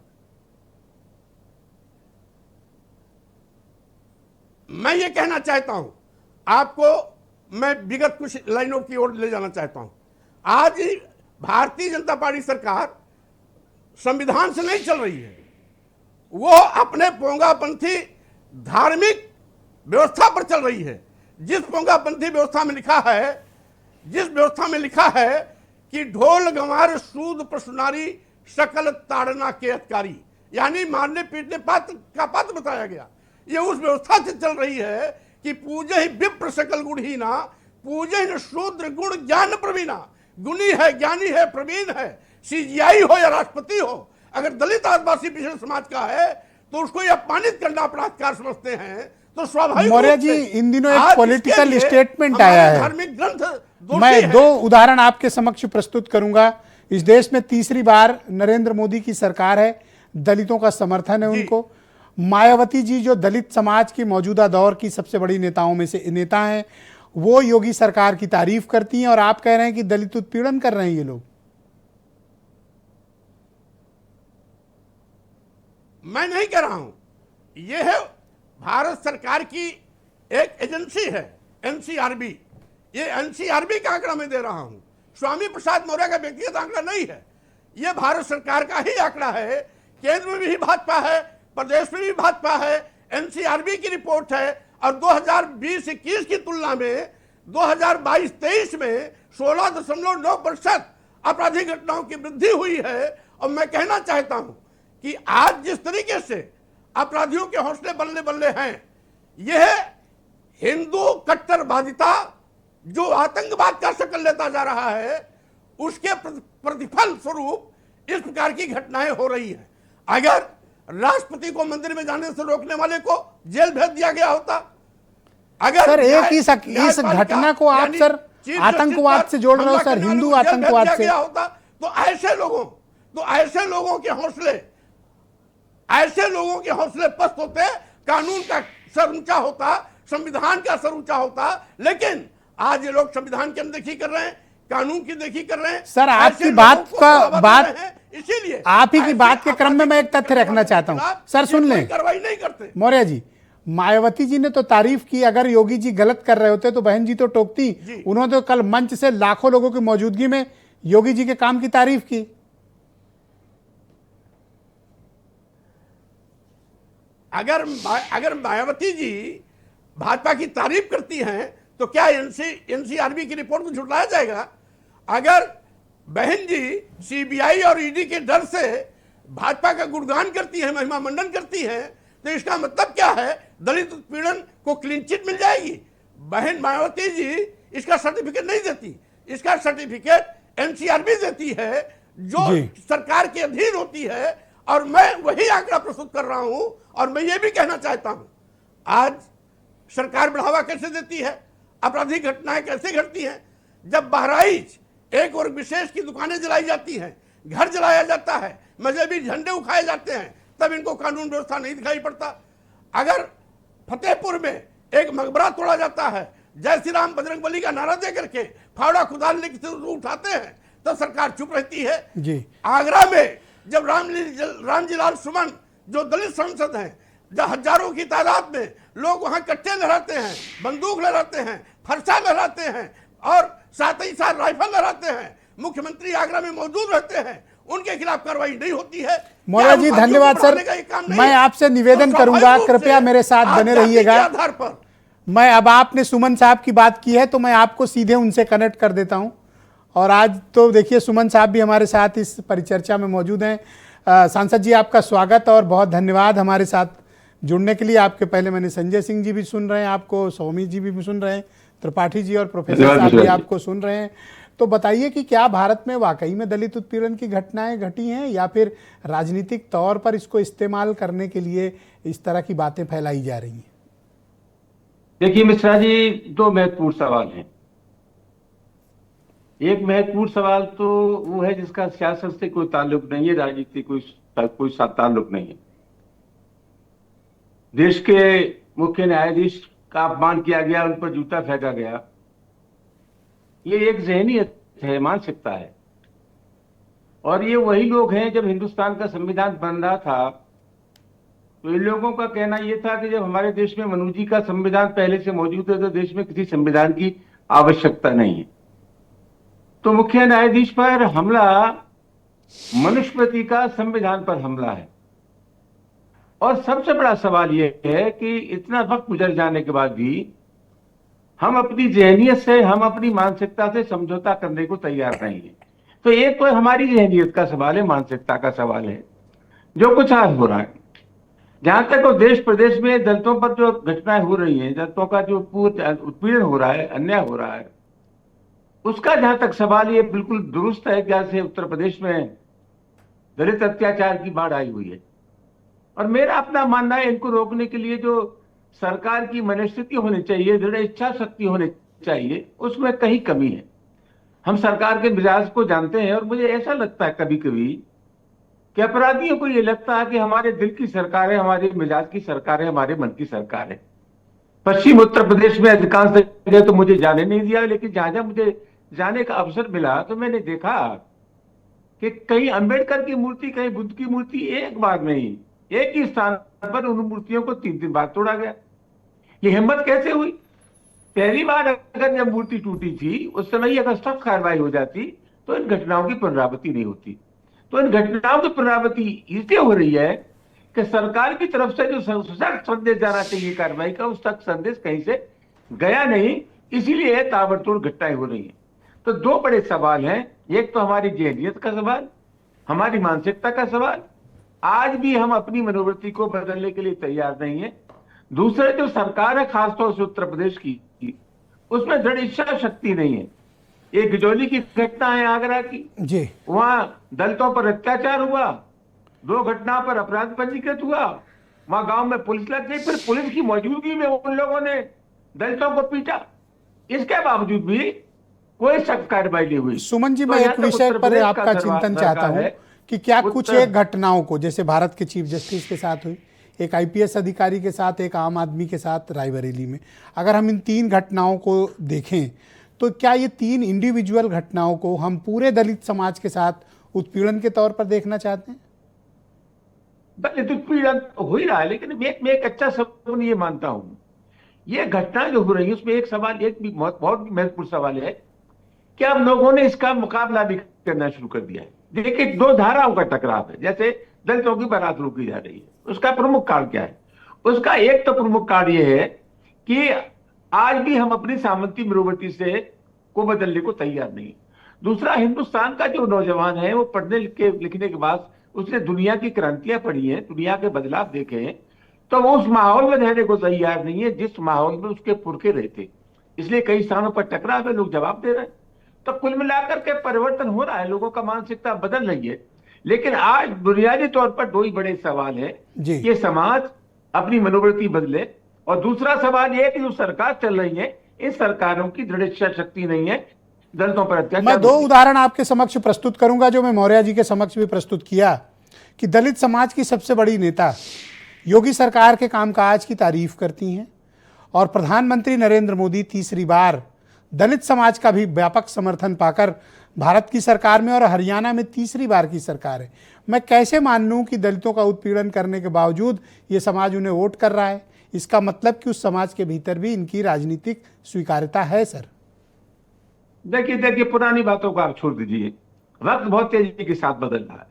मैं ये कहना चाहता हूं आपको, मैं विगत कुछ लाइनों की ओर ले जाना चाहता हूं। आज भारतीय जनता पार्टी सरकार संविधान से नहीं चल रही है, वो अपने पोंगापंथी धार्मिक व्यवस्था पर चल रही है। जिस पोंगापंथी व्यवस्था में लिखा है, जिस व्यवस्था में लिखा है कि ढोल गंवार सूद प्रसुनारी सकल ताड़ना के अधिकारी, यानी मारने पीटने का पात्र बताया गया। ये उस व्यवस्था से चल रही है कि पूजे ही विप्र सकल गुणहीना, पूजे न शूद्र गुण ज्ञान प्रवीणा। गुणी है, ज्ञानी है, प्रवीण है, सीबीआई हो या राष्ट्रपति हो, अगर दलित आदिवासी पिछड़े समाज का है तो उसको ये अपमानित करना अपराधकार समझते हैं। तो स्वाभाविक मौर्य रूप जी, से इन दिनों एक आज पॉलिटिकल इसके लिए स्टेटमेंट हमारे आया है। धार्मिक ग्रंथ दोषी मैं हैं। 2 उदाहरण आपके समक्ष प्रस्तुत करूंगा। इस देश में तीसरी बार नरेंद्र मोदी की सरकार है, दलितों का समर्थन है उनको। मायावती जी जो दलित समाज की मौजूदा दौर की सबसे बड़ी नेताओं में से नेता हैं, वो योगी सरकार की तारीफ करती हैं, और आप कह रहे हैं कि दलित उत्पीड़न कर रहे हैं ये लोग। मैं नहीं कह रहा हूं, यह है भारत सरकार की एक एजेंसी है एनसीआरबी। ये एनसीआरबी का आंकड़ा मैं दे रहा हूं, स्वामी प्रसाद मौर्य का व्यक्तिगत आंकड़ा नहीं है। यह भारत सरकार का ही आंकड़ा है। केंद्र में भी भाजपा है, प्रदेश में भी भाजपा है, एनसीआरबी की रिपोर्ट है। और 2020-21 की तुलना में 2022-23 में 16.9% आपराधिक घटनाओं की वृद्धि हुई है। और मैं कहना चाहता हूं कि आज जिस तरीके से अपराधियों के हौसले बल्ले बल्ले हैं, यह हिंदू कट्टरवादिता जो आतंकवाद का शक्ल लेता जा रहा है, उसके प्रतिफल स्वरूप इस प्रकार की घटनाएं हो रही हैं। अगर राष्ट्रपति को मंदिर में जाने से रोकने वाले को जेल भेज दिया गया होता, अगर सर एक इस घटना को आप सर आतंकवाद से जोड़ रहे हो सर, हिंदू आतंकवाद से होता, तो ऐसे लोगों के हौसले पस्त होते, कानून का सर ऊंचा होता, संविधान का सर ऊंचा होता। लेकिन आज ये लोग संविधान की अनदेखी कर रहे हैं, कानून की देखी कर रहे हैं। सर आपकी बात इसीलिए आप ही की बात के क्रम में मैं एक तथ्य रखना चाहता हूं। सर सुन लें, कार्रवाई नहीं करते। मौर्य जी, मायावती जी ने तो तारीफ की, अगर योगी जी गलत कर रहे होते तो बहन जी तो टोकती। उन्होंने तो कल मंच से लाखों लोगों की मौजूदगी में योगी जी के काम की तारीफ की। अगर मायावती जी भाजपा की तारीफ करती हैं तो क्या एनसीआरबी की रिपोर्ट को झुटलाया जाएगा? अगर बहन जी सीबीआई और ईडी के डर से भाजपा का गुणगान करती है, महिमा मंडन करती है, तो इसका मतलब क्या है? दलित उत्पीड़न को क्लीन चिट मिल जाएगी। बहन मायावती जी इसका सर्टिफिकेट नहीं देती, इसका सर्टिफिकेट एनसीआरबी देती है जो सरकार के अधीन होती है। और मैं वही आंकड़ा प्रस्तुत कर रहा हूं। और मैं ये भी कहना चाहता हूं, आज सरकार बढ़ावा कैसे देती है, आपराधिक घटनाएं कैसे घटती हैं। जब बहराइच एक वर्ग विशेष की दुकानें जलाई जाती हैं, घर जलाया जाता है, मजहबी झंडे उठाए जाते हैं, तब इनको कानून व्यवस्था नहीं दिखाई पड़ता। अगर फतेहपुर में एक मकबरा तोड़ा जाता है, जय श्री राम बजरंगबली का नारा दे करके फावड़ा खुदालने की उठाते हैं, तो सरकार चुप रहती है जी। आगरा में जब रामजीलाल सुमन जो दलित सांसद हैं, जब हजारों की तादाद में लोग वहां कट्टे लहराते हैं, बंदूक लहराते हैं, फरसा लहराते हैं और साथ ही साथ राइफल लहराते हैं, मुख्यमंत्री आगरा में मौजूद रहते हैं, उनके खिलाफ कार्रवाई नहीं होती है। मौर्य जी धन्यवाद सर, मैं आपसे निवेदन करूंगा कृपया मेरे साथ बने रहिएगा। आधार पर मैं अब आपने सुमन साहब की बात की है तो मैं आपको सीधे उनसे कनेक्ट कर देता हूं। और आज तो देखिए सुमन साहब भी हमारे साथ इस परिचर्चा में मौजूद हैं। सांसद जी आपका स्वागत और बहुत धन्यवाद हमारे साथ जुड़ने के लिए। आपके पहले मैंने संजय सिंह जी भी सुन रहे हैं आपको, सौमी जी भी सुन रहे हैं, त्रिपाठी जी और प्रोफेसर साहब भी आपको सुन रहे हैं। तो बताइए कि क्या भारत में वाकई में दलित उत्पीड़न की घटनाएं घटी हैं या फिर राजनीतिक तौर पर इसको इस्तेमाल करने के लिए इस तरह की बातें फैलाई जा रही हैं? देखिए मिश्रा जी, दो महत्वपूर्ण सवाल हैं। एक महत्वपूर्ण सवाल तो वो है जिसका सियासत से कोई ताल्लुक नहीं है, राजनीति कोई ताल्लुक नहीं है। देश के मुख्य न्यायाधीश का अपमान किया गया, उन पर जूता फेंका गया, ये एक ज़हनियत है, मानसिकता है। और ये वही लोग हैं, जब हिंदुस्तान का संविधान बन रहा था तो इन लोगों का कहना यह था कि जब हमारे देश में मनु जी का संविधान पहले से मौजूद है तो देश में किसी संविधान की आवश्यकता नहीं है। तो मुख्य न्यायाधीश पर हमला मनुस्मृति का संविधान पर हमला है। और सबसे बड़ा सवाल यह है कि इतना वक्त गुजर जाने के बाद भी हम अपनी ज़हनियत से, हम अपनी मानसिकता से समझौता करने को तैयार नहीं है। तो एक तो हमारी ज़हनियत का सवाल है, मानसिकता का सवाल है। जो कुछ आज हो रहा है, जहां तक वो देश प्रदेश में दलितों पर जो घटनाएं हो रही हैं, दलितों का जो उत्पीड़न हो रहा है, अन्याय हो रहा है, उसका जहां तक सवाल ये बिल्कुल दुरुस्त है। जैसे उत्तर प्रदेश में दलित अत्याचार की बाढ़ आई हुई है, और मेरा अपना मानना है इनको रोकने के लिए जो सरकार की मनस्थिति होनी चाहिए, दृढ़ इच्छा शक्ति होनी चाहिए, उसमें कहीं कमी है। हम सरकार के मिजाज को जानते हैं और मुझे ऐसा लगता है कभी कभी कि अपराधियों को ये लगता है कि हमारे दिल की सरकार है, हमारे मिजाज की सरकार है, हमारे मन की सरकार है। पश्चिम उत्तर प्रदेश में अधिकांश जगह तो मुझे जाने नहीं दिया, लेकिन जहां जहां मुझे जाने का अवसर मिला तो मैंने देखा कि कहीं अंबेडकर की मूर्ति, कहीं बुद्ध की मूर्ति एक बार में ही एक ही स्थान पर उन मूर्तियों को 3-3 बार तोड़ा गया। ये हिम्मत कैसे हुई? पहली बार अगर जब मूर्ति टूटी थी उस समय अगर सख्त कार्रवाई हो जाती तो इन घटनाओं की पुनरावृत्ति नहीं होती। तो इन घटनाओं की पुनरावृत्ति इसलिए हो रही है कि सरकार की तरफ से जो सख्त संदेश जाना चाहिए कार्रवाई का, उस सख्त संदेश कहीं से गया नहीं, इसीलिए ताबड़तोड़ घटनाएं हो रही हैं। तो दो बड़े सवाल हैं, एक तो हमारी ज़हनियत का सवाल, हमारी मानसिकता का सवाल। आज भी हम अपनी मनोवृत्ति को बदलने के लिए तैयार नहीं है। दूसरे जो सरकार है, खासतौर से उत्तर प्रदेश की, उसमें दृढ़ इच्छा शक्ति नहीं है। एक गिजौली की घटना है आगरा की जी, वहां दलितों पर अत्याचार हुआ, 2 घटना पर अपराध पंजीकृत हुआ, वहां गांव में पुलिस लग गई, फिर पुलिस की मौजूदगी में उन लोगों ने दलितों को पीटा, इसके बावजूद भी कोई सख्त कार्रवाई नहीं हुई। सुमन जी, तो मैं यहाँ एक तक विषय उत्तर पर प्रदेश आपका का चिंतन सरकार चाहता हूं है। कि क्या कुछ एक घटनाओं को, जैसे भारत के चीफ जस्टिस के साथ हुई, एक आईपीएस अधिकारी के साथ, एक आम आदमी के साथ रायबरेली में, अगर हम इन 3 घटनाओं को देखें तो क्या ये 3 इंडिविजुअल घटनाओं को हम पूरे दलित समाज के साथ उत्पीड़न के तौर पर देखना चाहते हैं? दलित उत्पीड़न हो ही रहा है, लेकिन मैं एक अच्छा सबूत ये मानता हूं, ये घटना जो हो रही है उसमें एक सवाल, एक भी बहुत महत्वपूर्ण सवाल है कि अब लोगों ने इसका मुकाबला भी करना शुरू कर दिया है। देखिए, 2 धाराओं का टकराव है। जैसे दलितों की बारात रोकी जा रही है, उसका प्रमुख कारण क्या है? उसका एक तो प्रमुख कारण यह है कि आज भी हम अपनी सामंती मनोवृत्ति से को बदलने को तैयार नहीं। दूसरा, हिंदुस्तान का जो नौजवान है वो पढ़ने लिखने के बाद उसने दुनिया की क्रांतियां पढ़ी हैं, दुनिया के बदलाव देखे हैं, तो वो उस माहौल में रहने को तैयार नहीं है जिस माहौल में उसके पुरखे रहते। इसलिए कई स्थानों पर टकराव है, लोग जवाब दे रहे हैं। तो कुल मिलाकर के परिवर्तन हो रहा है, लोगों का मानसिकता बदल रही है। लेकिन आज बुनियादी तौर पर 2 ही बड़े सवाल है कि समाज अपनी मनोवृत्ति बदले, और दूसरा सवाल यह कि जो सरकार चल रही है, इन सरकारों की दृढ़ इच्छा शक्ति नहीं है दलितों पर अत्याचार। मैं 2 उदाहरण आपके समक्ष प्रस्तुत करूंगा जो मैं मौर्य जी के समक्ष भी प्रस्तुत किया कि दलित समाज की सबसे बड़ी नेता योगी सरकार के कामकाज की तारीफ करती हैं और प्रधानमंत्री नरेंद्र मोदी तीसरी बार दलित समाज का भी व्यापक समर्थन पाकर भारत की सरकार में और हरियाणा में तीसरी बार की सरकार है। मैं कैसे मान लूं कि दलितों का उत्पीड़न करने के बावजूद ये समाज उन्हें वोट कर रहा है? इसका मतलब कि उस समाज के भीतर भी इनकी राजनीतिक स्वीकार्यता है। सर देखिए, पुरानी बातों को आप छोड़ दीजिए, वक्त बहुत तेजी के साथ बदल रहा है।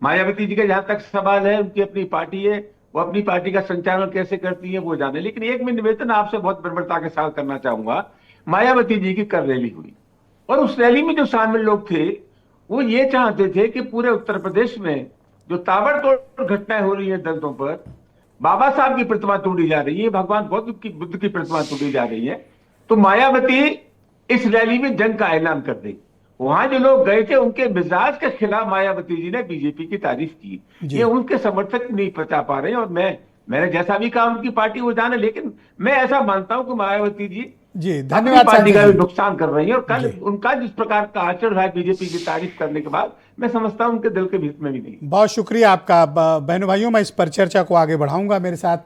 मायावती जी का जहां तक सवाल है, उनकी अपनी पार्टी है, वो अपनी पार्टी का संचालन कैसे करती है वो जाने। लेकिन एक मैं निवेदन आपसे बहुत विनम्रता के साथ करना चाहूंगा। मायावती जी की कर रैली हुई और उस रैली में जो शामिल लोग थे वो ये चाहते थे कि पूरे उत्तर प्रदेश में जो ताबड़तोड़ घटनाएं हो रही हैं दलितों पर, बाबा साहब की प्रतिमा तोड़ी जा रही है, भगवान बुद्ध की प्रतिमा तोड़ी जा रही है, तो मायावती इस रैली में जंग का ऐलान कर देगी। वहां जो लोग गए थे उनके मिजाज के खिलाफ मायावती जी ने बीजेपी की तारीफ की। ये उनके समर्थक नहीं बता पा रहे हैं, और मैंने जैसा भी कहा उनकी पार्टी वो जाने, लेकिन मैं ऐसा मानता हूं कि मायावती जी धन्यवाद पार्टी का संजय भी जी। नुकसान कर रही है। और कल उनका जिस प्रकार का आचरण है बीजेपी की तारीफ करने के बाद, मैं समझता हूं उनके दिल के भीतर में भी नहीं। बहुत शुक्रिया आपका। बहनों भाइयों, मैं इस पर चर्चा को आगे बढ़ाऊंगा। मेरे साथ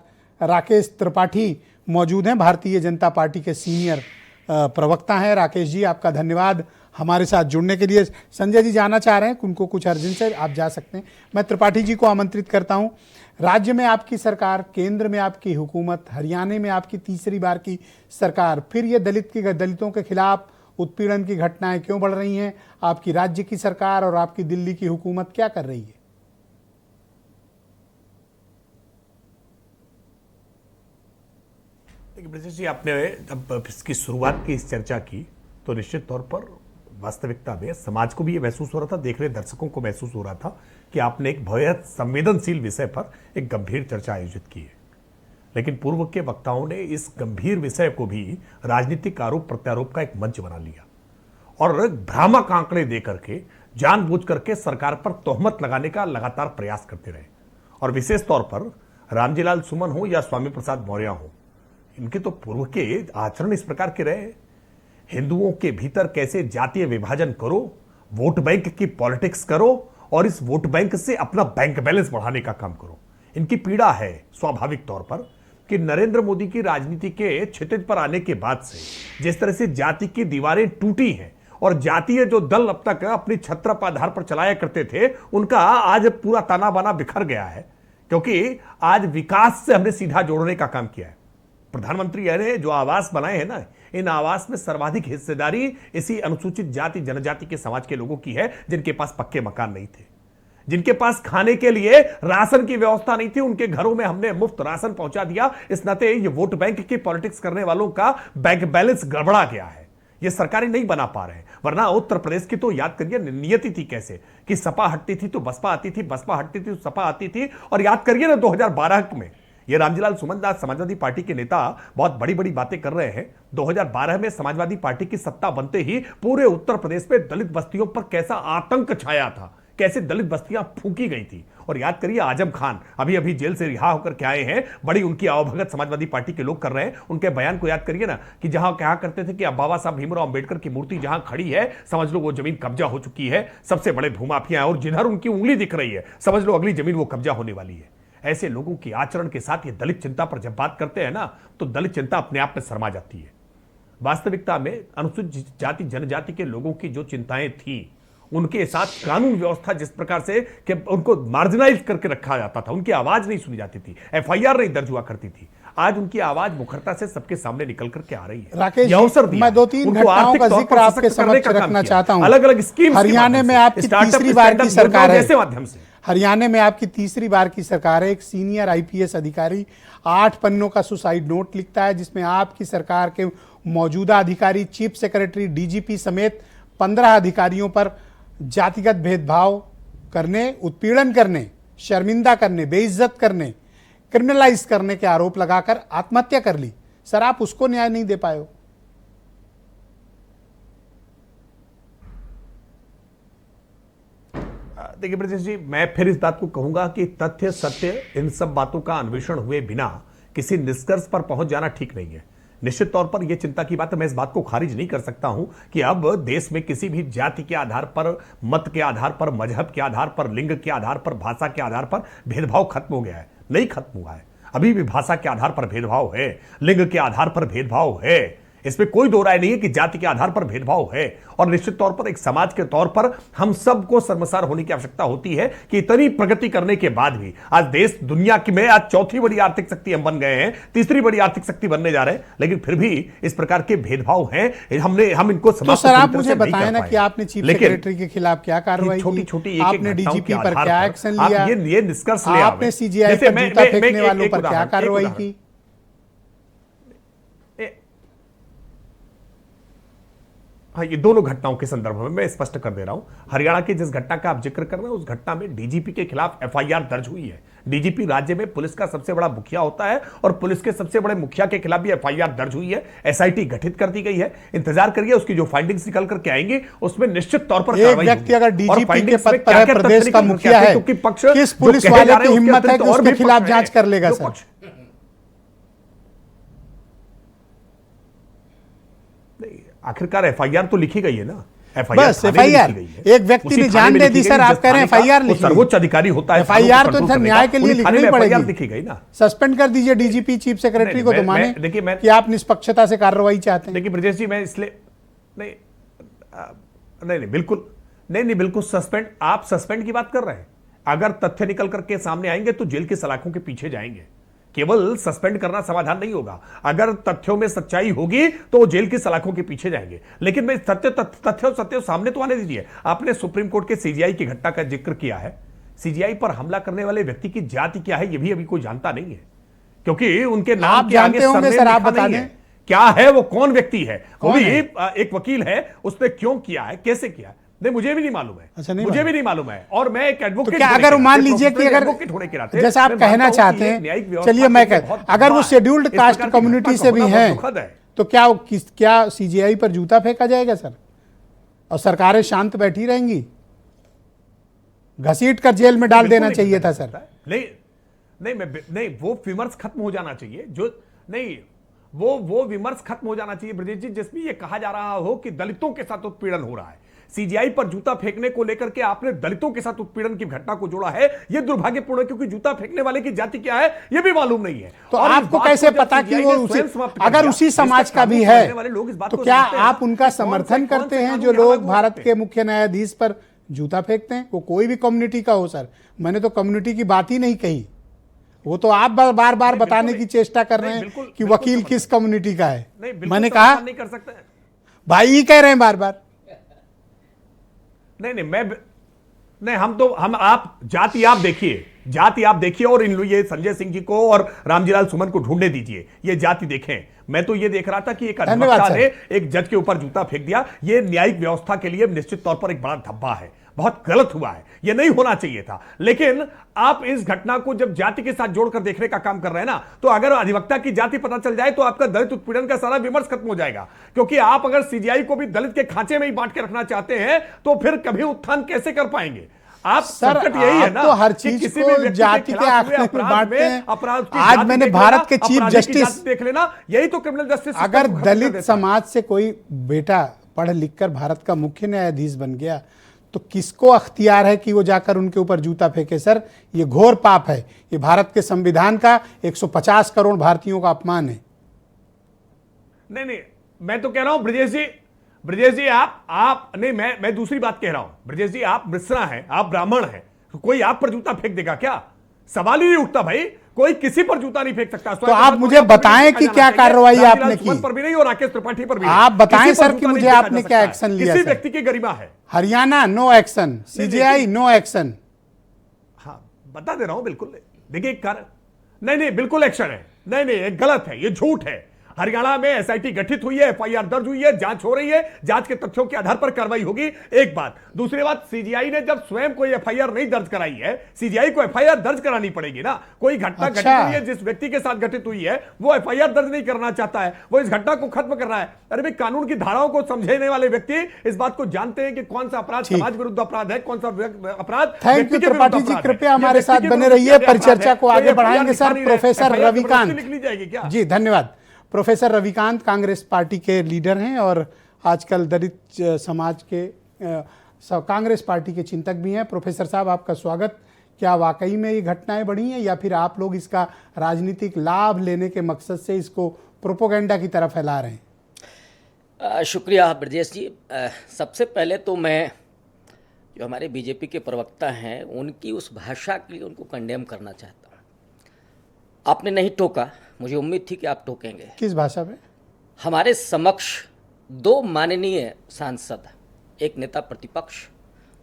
राकेश त्रिपाठी मौजूद हैं, भारतीय जनता पार्टी के सीनियर प्रवक्ता हैं। राकेश जी, आपका धन्यवाद हमारे साथ जुड़ने के लिए। संजय जी जाना चाह रहे हैं, उनको कुछ अर्जेंट है, आप जा सकते हैं। मैं त्रिपाठी जी को आमंत्रित करता हूं। राज्य में आपकी सरकार, केंद्र में आपकी हुकूमत, हरियाणा में आपकी तीसरी बार की सरकार, फिर ये दलितों के खिलाफ उत्पीड़न की घटनाएं क्यों बढ़ रही हैं? आपकी राज्य की सरकार और आपकी दिल्ली की हुकूमत क्या कर रही है? देखिए ब्रजेश जी, आपने जब इसकी शुरुआत की, इस चर्चा की, तो निश्चित तौर पर वास्तविकता में समाज को भी ये महसूस हो रहा था, देख रहे दर्शकों को महसूस हो रहा था कि आपने एक बेहद संवेदनशील विषय पर एक गंभीर चर्चा आयोजित की है। लेकिन पूर्व के वक्ताओं ने इस गंभीर विषय को भी राजनीतिक आरोप प्रत्यारोप का एक मंच बना लिया और भ्रामक आंकड़े दे करके, जानबूझ करके सरकार पर तोहमत लगाने का लगातार प्रयास करते रहे। और विशेष तौर पर रामजीलाल सुमन हो या स्वामी प्रसाद मौर्य हो, इनके तो पूर्व के आचरण इस प्रकार के रहे। हिंदुओं के भीतर कैसे जातीय विभाजन करो, वोट बैंक की पॉलिटिक्स करो और इस वोट बैंक से अपना बैंक बैलेंस बढ़ाने का काम करो। इनकी पीड़ा है स्वाभाविक तौर पर कि नरेंद्र मोदी की राजनीति के क्षितिज पर आने के बाद से जिस तरह से जाति की दीवारें टूटी हैं और जातीय जो दल अब तक अपनी छत्रप आधार पर चलाया करते थे, उनका आज पूरा ताना बाना बिखर गया है। क्योंकि आज विकास से हमने सीधा जोड़ने का काम किया है। प्रधानमंत्री ने जो आवास बनाए हैं ना, इन आवास में सर्वाधिक हिस्सेदारी इसी अनुसूचित जाति जनजाति के समाज के लोगों की है, जिनके पास पक्के मकान नहीं थे, जिनके पास खाने के लिए राशन की व्यवस्था नहीं थी। उनके घरों में हमने मुफ्त राशन पहुंचा दिया। इस नाते ये वोट बैंक की पॉलिटिक्स करने वालों का बैंक बैलेंस गड़बड़ा गया है। ये सरकारें नहीं बना पा रहे हैं। वरना उत्तर प्रदेश की तो याद करिए नियति थी कैसे कि सपा हटती थी तो बसपा आती थी, बसपा हटती थी तो सपा आती थी। और याद करिए ना 2012 में ये रामजीलाल सुमन दास समाजवादी पार्टी के नेता बहुत बड़ी बड़ी बातें कर रहे हैं। 2012 में समाजवादी पार्टी की सत्ता बनते ही पूरे उत्तर प्रदेश में दलित बस्तियों पर कैसा आतंक छाया था, कैसे दलित बस्तियां फूंकी गई थी। और याद करिए आजम खान अभी अभी जेल से रिहा होकर के आए हैं, बड़ी उनकी आवभगत समाजवादी पार्टी के लोग कर रहे हैं। उनके बयान को याद करिए ना कि जहां कहा करते थे कि अब बाबा साहब भीमराव अंबेडकर की मूर्ति जहां खड़ी है, समझ लो वो जमीन कब्जा हो चुकी है, सबसे बड़े भूमाफिया है और जिधर उनकी उंगली दिख रही है समझ लो अगली जमीन वो कब्जा होने वाली है। ऐसे लोगों की आचरण के साथ ये दलित चिंता पर जब बात करते हैं ना, तो दलित चिंता अपने आप में शर्मा जाती है। वास्तविकता में अनुसूचित जाति जनजाति के लोगों की जो चिंताएं थी, उनके साथ कानून व्यवस्था जिस प्रकार से कि उनको मार्जिनाइज करके रखा जाता था, उनकी आवाज नहीं सुनी जाती थी, एफआईआर नहीं दर्ज हुआ करती थी, आज उनकी आवाज मुखरता से सबके सामने निकल करके आ रही है। राकेश अवसर जी, मैं 2-3 घटनाओं का जिक्र आपके समक्ष रखना चाहता हूं। अलग अलग स्कीम हरियाणा में आपकी तीसरी बार की सरकार है, ऐसे माध्यम से हरियाणा में आपकी तीसरी बार की सरकार है। एक सीनियर आईपीएस अधिकारी 8 पन्नों का सुसाइड नोट लिखता है, जिसमें आपकी सरकार के मौजूदा अधिकारी, चीफ सेक्रेटरी, डीजीपी समेत 15 अधिकारियों पर जातिगत भेदभाव करने, उत्पीड़न करने, शर्मिंदा करने, बेइज्जत करने, क्रिमिनलाइज करने के आरोप लगाकर आत्महत्या कर ली। सर, आप उसको न्याय नहीं दे पाए हो? देखिए ब्रजेश जी, मैं फिर इस बात को कहूंगा कि तथ्य सत्य इन सब बातों का अन्वेषण हुए बिना किसी निष्कर्ष पर पहुंच जाना ठीक नहीं है। निश्चित तौर पर यह चिंता की बात है, मैं इस बात को खारिज नहीं कर सकता हूं कि अब देश में किसी भी जाति के आधार पर, मत के आधार पर, मजहब के आधार पर, लिंग के आधार पर, भाषा के आधार पर भेदभाव खत्म हो गया है। नहीं खत्म हुआ है, अभी भी भाषा के आधार पर भेदभाव है, लिंग के आधार पर भेदभाव है, इसमें कोई दो राय नहीं है कि जाति के आधार पर भेदभाव है। और निश्चित तौर पर एक समाज के तौर पर हम सबको शर्मसार होने की आवश्यकता होती है कि इतनी प्रगति करने के बाद भी आज देश दुनिया की में आज चौथी बड़ी आर्थिक शक्ति हम बन गए हैं, तीसरी बड़ी आर्थिक शक्ति बनने जा रहे हैं, लेकिन फिर भी इस प्रकार के भेदभाव हैं, हम इनको तो सर आप मुझे बताएं ना कि आपने चीफ सेक्रेटरी के खिलाफ क्या कार्रवाई की, छोटी-छोटी आपने डीजीपी पर क्या एक्शन लिया, ये निष्कर्ष ले आपने सीजीआई पर जूता फेंकने वालों पर क्या कार्रवाई की? हाँ, ये दोनों घटनाओं के संदर्भ में मैं स्पष्ट कर दे रहा हूं। हरियाणा की जिस घटना का आप जिक्र कर रहे हैं, उस घटना में डीजीपी के खिलाफ एफआईआर दर्ज हुई है। डीजीपी राज्य में पुलिस का सबसे बड़ा मुखिया होता है और पुलिस के सबसे बड़े मुखिया के खिलाफ भी एफआईआर दर्ज हुई है। एसआईटी गठित कर दी गई है। इंतजार करिए, उसकी जो फाइंडिंग्स निकल करके आएंगी उसमें निश्चित तौर पर एक व्यक्ति अगर डीजीपी के पद पर है, प्रदेश का मुखिया है, किस पुलिस वाले की हिम्मत है कि उसके खिलाफ जांच कर लेगा सर? आखिरकार एफआईआर तो लिखी गई है ना। बस एफआईआर, एक व्यक्ति ने जान दे दी सर, आप कह रहे हैं एफआईआर लिखी, सर्वोच्च अधिकारी होता है। एफआईआर तो सर न्याय के लिए लिखनी पड़ेगी, लिखी गई ना। सस्पेंड कर दीजिए डीजीपी चीफ सेक्रेटरी को, तो माने कि आप निष्पक्षता से कार्रवाई चाहते हैं। देखिए ब्रजेश जी, मैं इसलिए नहीं बिल्कुल नहीं बिल्कुल सस्पेंड, आप सस्पेंड की बात कर रहे हैं। अगर तथ्य निकल करके सामने आएंगे तो जेल की सलाखों के पीछे जाएंगे। केवल सस्पेंड करना समाधान नहीं होगा। अगर तथ्यों में सच्चाई होगी तो वो जेल की सलाखों के पीछे जाएंगे। लेकिन मैं तथ्य सामने तो आने दीजिए। आपने सुप्रीम कोर्ट के सीजीआई की घटना का जिक्र किया है। सीजीआई पर हमला करने वाले व्यक्ति की जाति क्या है, ये भी अभी कोई जानता नहीं है, क्योंकि उनके नाम के आगे सर आप बता दें क्या है, वो कौन व्यक्ति है, वो भी एक वकील है, उसने क्यों किया है, कैसे किया है, नहीं मुझे भी नहीं मालूम है। अच्छा, मुझे भी नहीं मालूम है। और मैं एक एडवोकेट, तो क्या अगर मान लीजिए कि अगर जैसा आप कहना चाहते हैं, चलिए मैं अगर वो शेड्यूल्ड कास्ट कम्युनिटी से भी हैं तो क्या सीजीआई पर जूता फेंका जाएगा सर, और सरकारें शांत बैठी रहेंगी? घसीट कर जेल में डाल देना चाहिए था सर। नहीं वो विमर्श खत्म हो जाना चाहिए। जो नहीं वो विमर्श खत्म हो जाना चाहिए ब्रजेश जी, जिसमें ये कहा जा रहा हो कि दलितों के साथ उत्पीड़न हो रहा है। सीजीआई पर जूता फेंकने को लेकर के आपने दलितों के साथ उत्पीड़न की घटना को जोड़ा है। यह दुर्भाग्यपूर्ण है, क्योंकि जूता फेंकने वाले की जाति क्या है यह भी मालूम नहीं है। तो आपको कैसे पता कि वो अगर उसी समाज का भी है तो क्या आप उनका समर्थन करते हैं जो लोग भारत के मुख्य न्यायाधीश पर जूता फेंकते हैं? वो कोई भी कम्युनिटी का हो सर, मैंने तो कम्युनिटी की बात ही नहीं कही। वो तो आप बार बार बताने की चेष्टा कर रहे हैं कि वकील किस कम्युनिटी का है। मैंने कहा नहीं कर सकते भाई, ही कह रहे हैं बार बार। नहीं हम आप जाति आप देखिए और इन ये संजय सिंह जी को और रामजीलाल सुमन को ढूंढने दीजिए, ये जाति देखें। मैं तो ये देख रहा था कि एक अधिवक्ता ने एक जज के ऊपर जूता फेंक दिया। ये न्यायिक व्यवस्था के लिए निश्चित तौर पर एक बड़ा धब्बा है, बहुत गलत हुआ है, ये नहीं होना चाहिए था। लेकिन आप इस घटना को जब जाति के साथ जोड़कर देखने का काम कर रहे हैं ना, तो अगर अधिवक्ता की जाति पता चल जाए तो आपका दलित उत्पीड़न का सारा विमर्श खत्म हो जाएगा। क्योंकि आप अगर सीजीआई को भी दलित के खांचे में ही बांट के रखना चाहते हैं तो फिर कभी उत्थान कैसे कर पाएंगे आप? सर यही है ना, तो हर चीज को जाति के आंकड़े में बांटते हैं। आज मैंने भारत के चीफ जस्टिस देख लेना, यही तो क्रिमिनल जस्टिस। अगर दलित समाज से कोई बेटा पढ़ लिख कर भारत का मुख्य न्यायाधीश बन गया तो किसको अख्तियार है कि वो जाकर उनके ऊपर जूता फेंके? सर ये घोर पाप है, ये भारत के संविधान का 150 करोड़ भारतीयों का अपमान है। नहीं मैं तो कह रहा हूं ब्रजेश जी आप नहीं, मैं दूसरी बात कह रहा हूं। ब्रजेश जी आप मिश्रा हैं, आप ब्राह्मण हैं, तो कोई आप पर जूता फेंक देगा क्या? सवाल ही नहीं उठता भाई, कोई किसी पर जूता नहीं फेंक सकता। तो आप मुझे बताएं कि क्या कार्रवाई आपने की? पर भी नहीं और राकेश त्रिपाठी पर भी आप बताएं सर कि मुझे आपने क्या एक्शन लिया? किसी व्यक्ति की गरिमा है। Haryana no action, CGI no action. हाँ बता दे रहा हूं, बिल्कुल देखिए नहीं बिल्कुल एक्शन है। नहीं गलत है, ये झूठ है। हरियाणा में एसआईटी गठित हुई है, एफआईआर दर्ज हुई है, जांच हो रही है, जांच के तथ्यों के आधार पर कार्रवाई होगी। एक बात। दूसरी बात, सीजीआई ने जब स्वयं कोई एफआईआर नहीं दर्ज कराई है, सीजीआई को एफआईआर दर्ज करानी पड़ेगी ना। कोई घटना घटित हुई है, जिस व्यक्ति के साथ घटित हुई है वो एफआईआर दर्ज नहीं करना चाहता है, वो इस घटना को खत्म कर रहा है। अरे भाई, कानून की धाराओं को समझने वाले व्यक्ति इस बात को जानते हैं कि कौन सा अपराध समाज विरुद्ध अपराध है, कौन सा अपराध। थैंक यू त्रिपाठी जी, कृपया हमारे साथ बने रहिए, परिचर्चा को आगे बढ़ाएंगे। सर प्रोफेसर रविकांत, लिख ली जाएगी क्या? जी धन्यवाद। प्रोफेसर रविकांत कांग्रेस पार्टी के लीडर हैं और आजकल दलित समाज के कांग्रेस पार्टी के चिंतक भी हैं। प्रोफेसर साहब आपका स्वागत। क्या वाकई में ये घटनाएं बढ़ी हैं या फिर आप लोग इसका राजनीतिक लाभ लेने के मकसद से इसको प्रोपोगेंडा की तरफ फैला रहे हैं? शुक्रिया ब्रजेश जी। सबसे पहले तो मैं जो हमारे बीजेपी के प्रवक्ता हैं उनकी उस भाषा के लिए उनको कंडेम करना चाहता हूँ। आपने नहीं टोका, मुझे उम्मीद थी कि आप टोकेंगे। किस भाषा में? हमारे समक्ष दो माननीय सांसद, एक नेता प्रतिपक्ष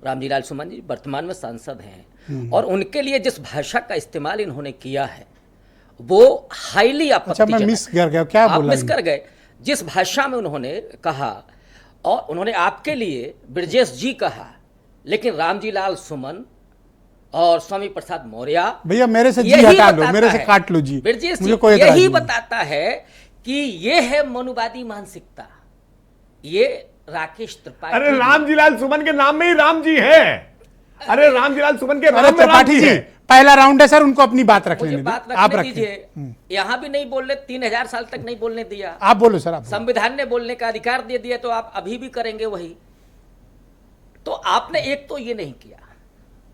रामजीलाल सुमन जी वर्तमान में सांसद हैं, और उनके लिए जिस भाषा का इस्तेमाल इन्होंने किया है वो हाईली आपत्तिजनक। अच्छा, मैं मिस कर गया, क्या बोला? आप मिस कर गए। जिस भाषा में उन्होंने कहा और उन्होंने आपके लिए ब्रजेश जी कहा, लेकिन रामजी लाल सुमन और स्वामी प्रसाद मौर्य भैया मेरे से जी यही हटा लो, बताता मेरे से है, काट लो जी, ब्रजेश मुझे जी कोई एतराज यही नहीं। बताता है कि ये है मनुवादी मानसिकता। ये राकेश त्रिपाठी अरे रामजीलाल सुमन के नाम में ही राम जी है। अरे रामजीलाल सुमन के अरे नाम में राम त्रिपाठी जी जी है। पहला राउंड है सर, उनको अपनी बात रख मुझे लेने बात दीजिए, आप रखने रखें। दीजिए। यहाँ भी नहीं बोलने, 3000 साल तक नहीं बोलने दिया। आप बोलो सर, आप बोलो। संविधान ने बोलने का अधिकार दे दिया, तो आप अभी भी करेंगे वही। तो आपने एक तो ये नहीं किया,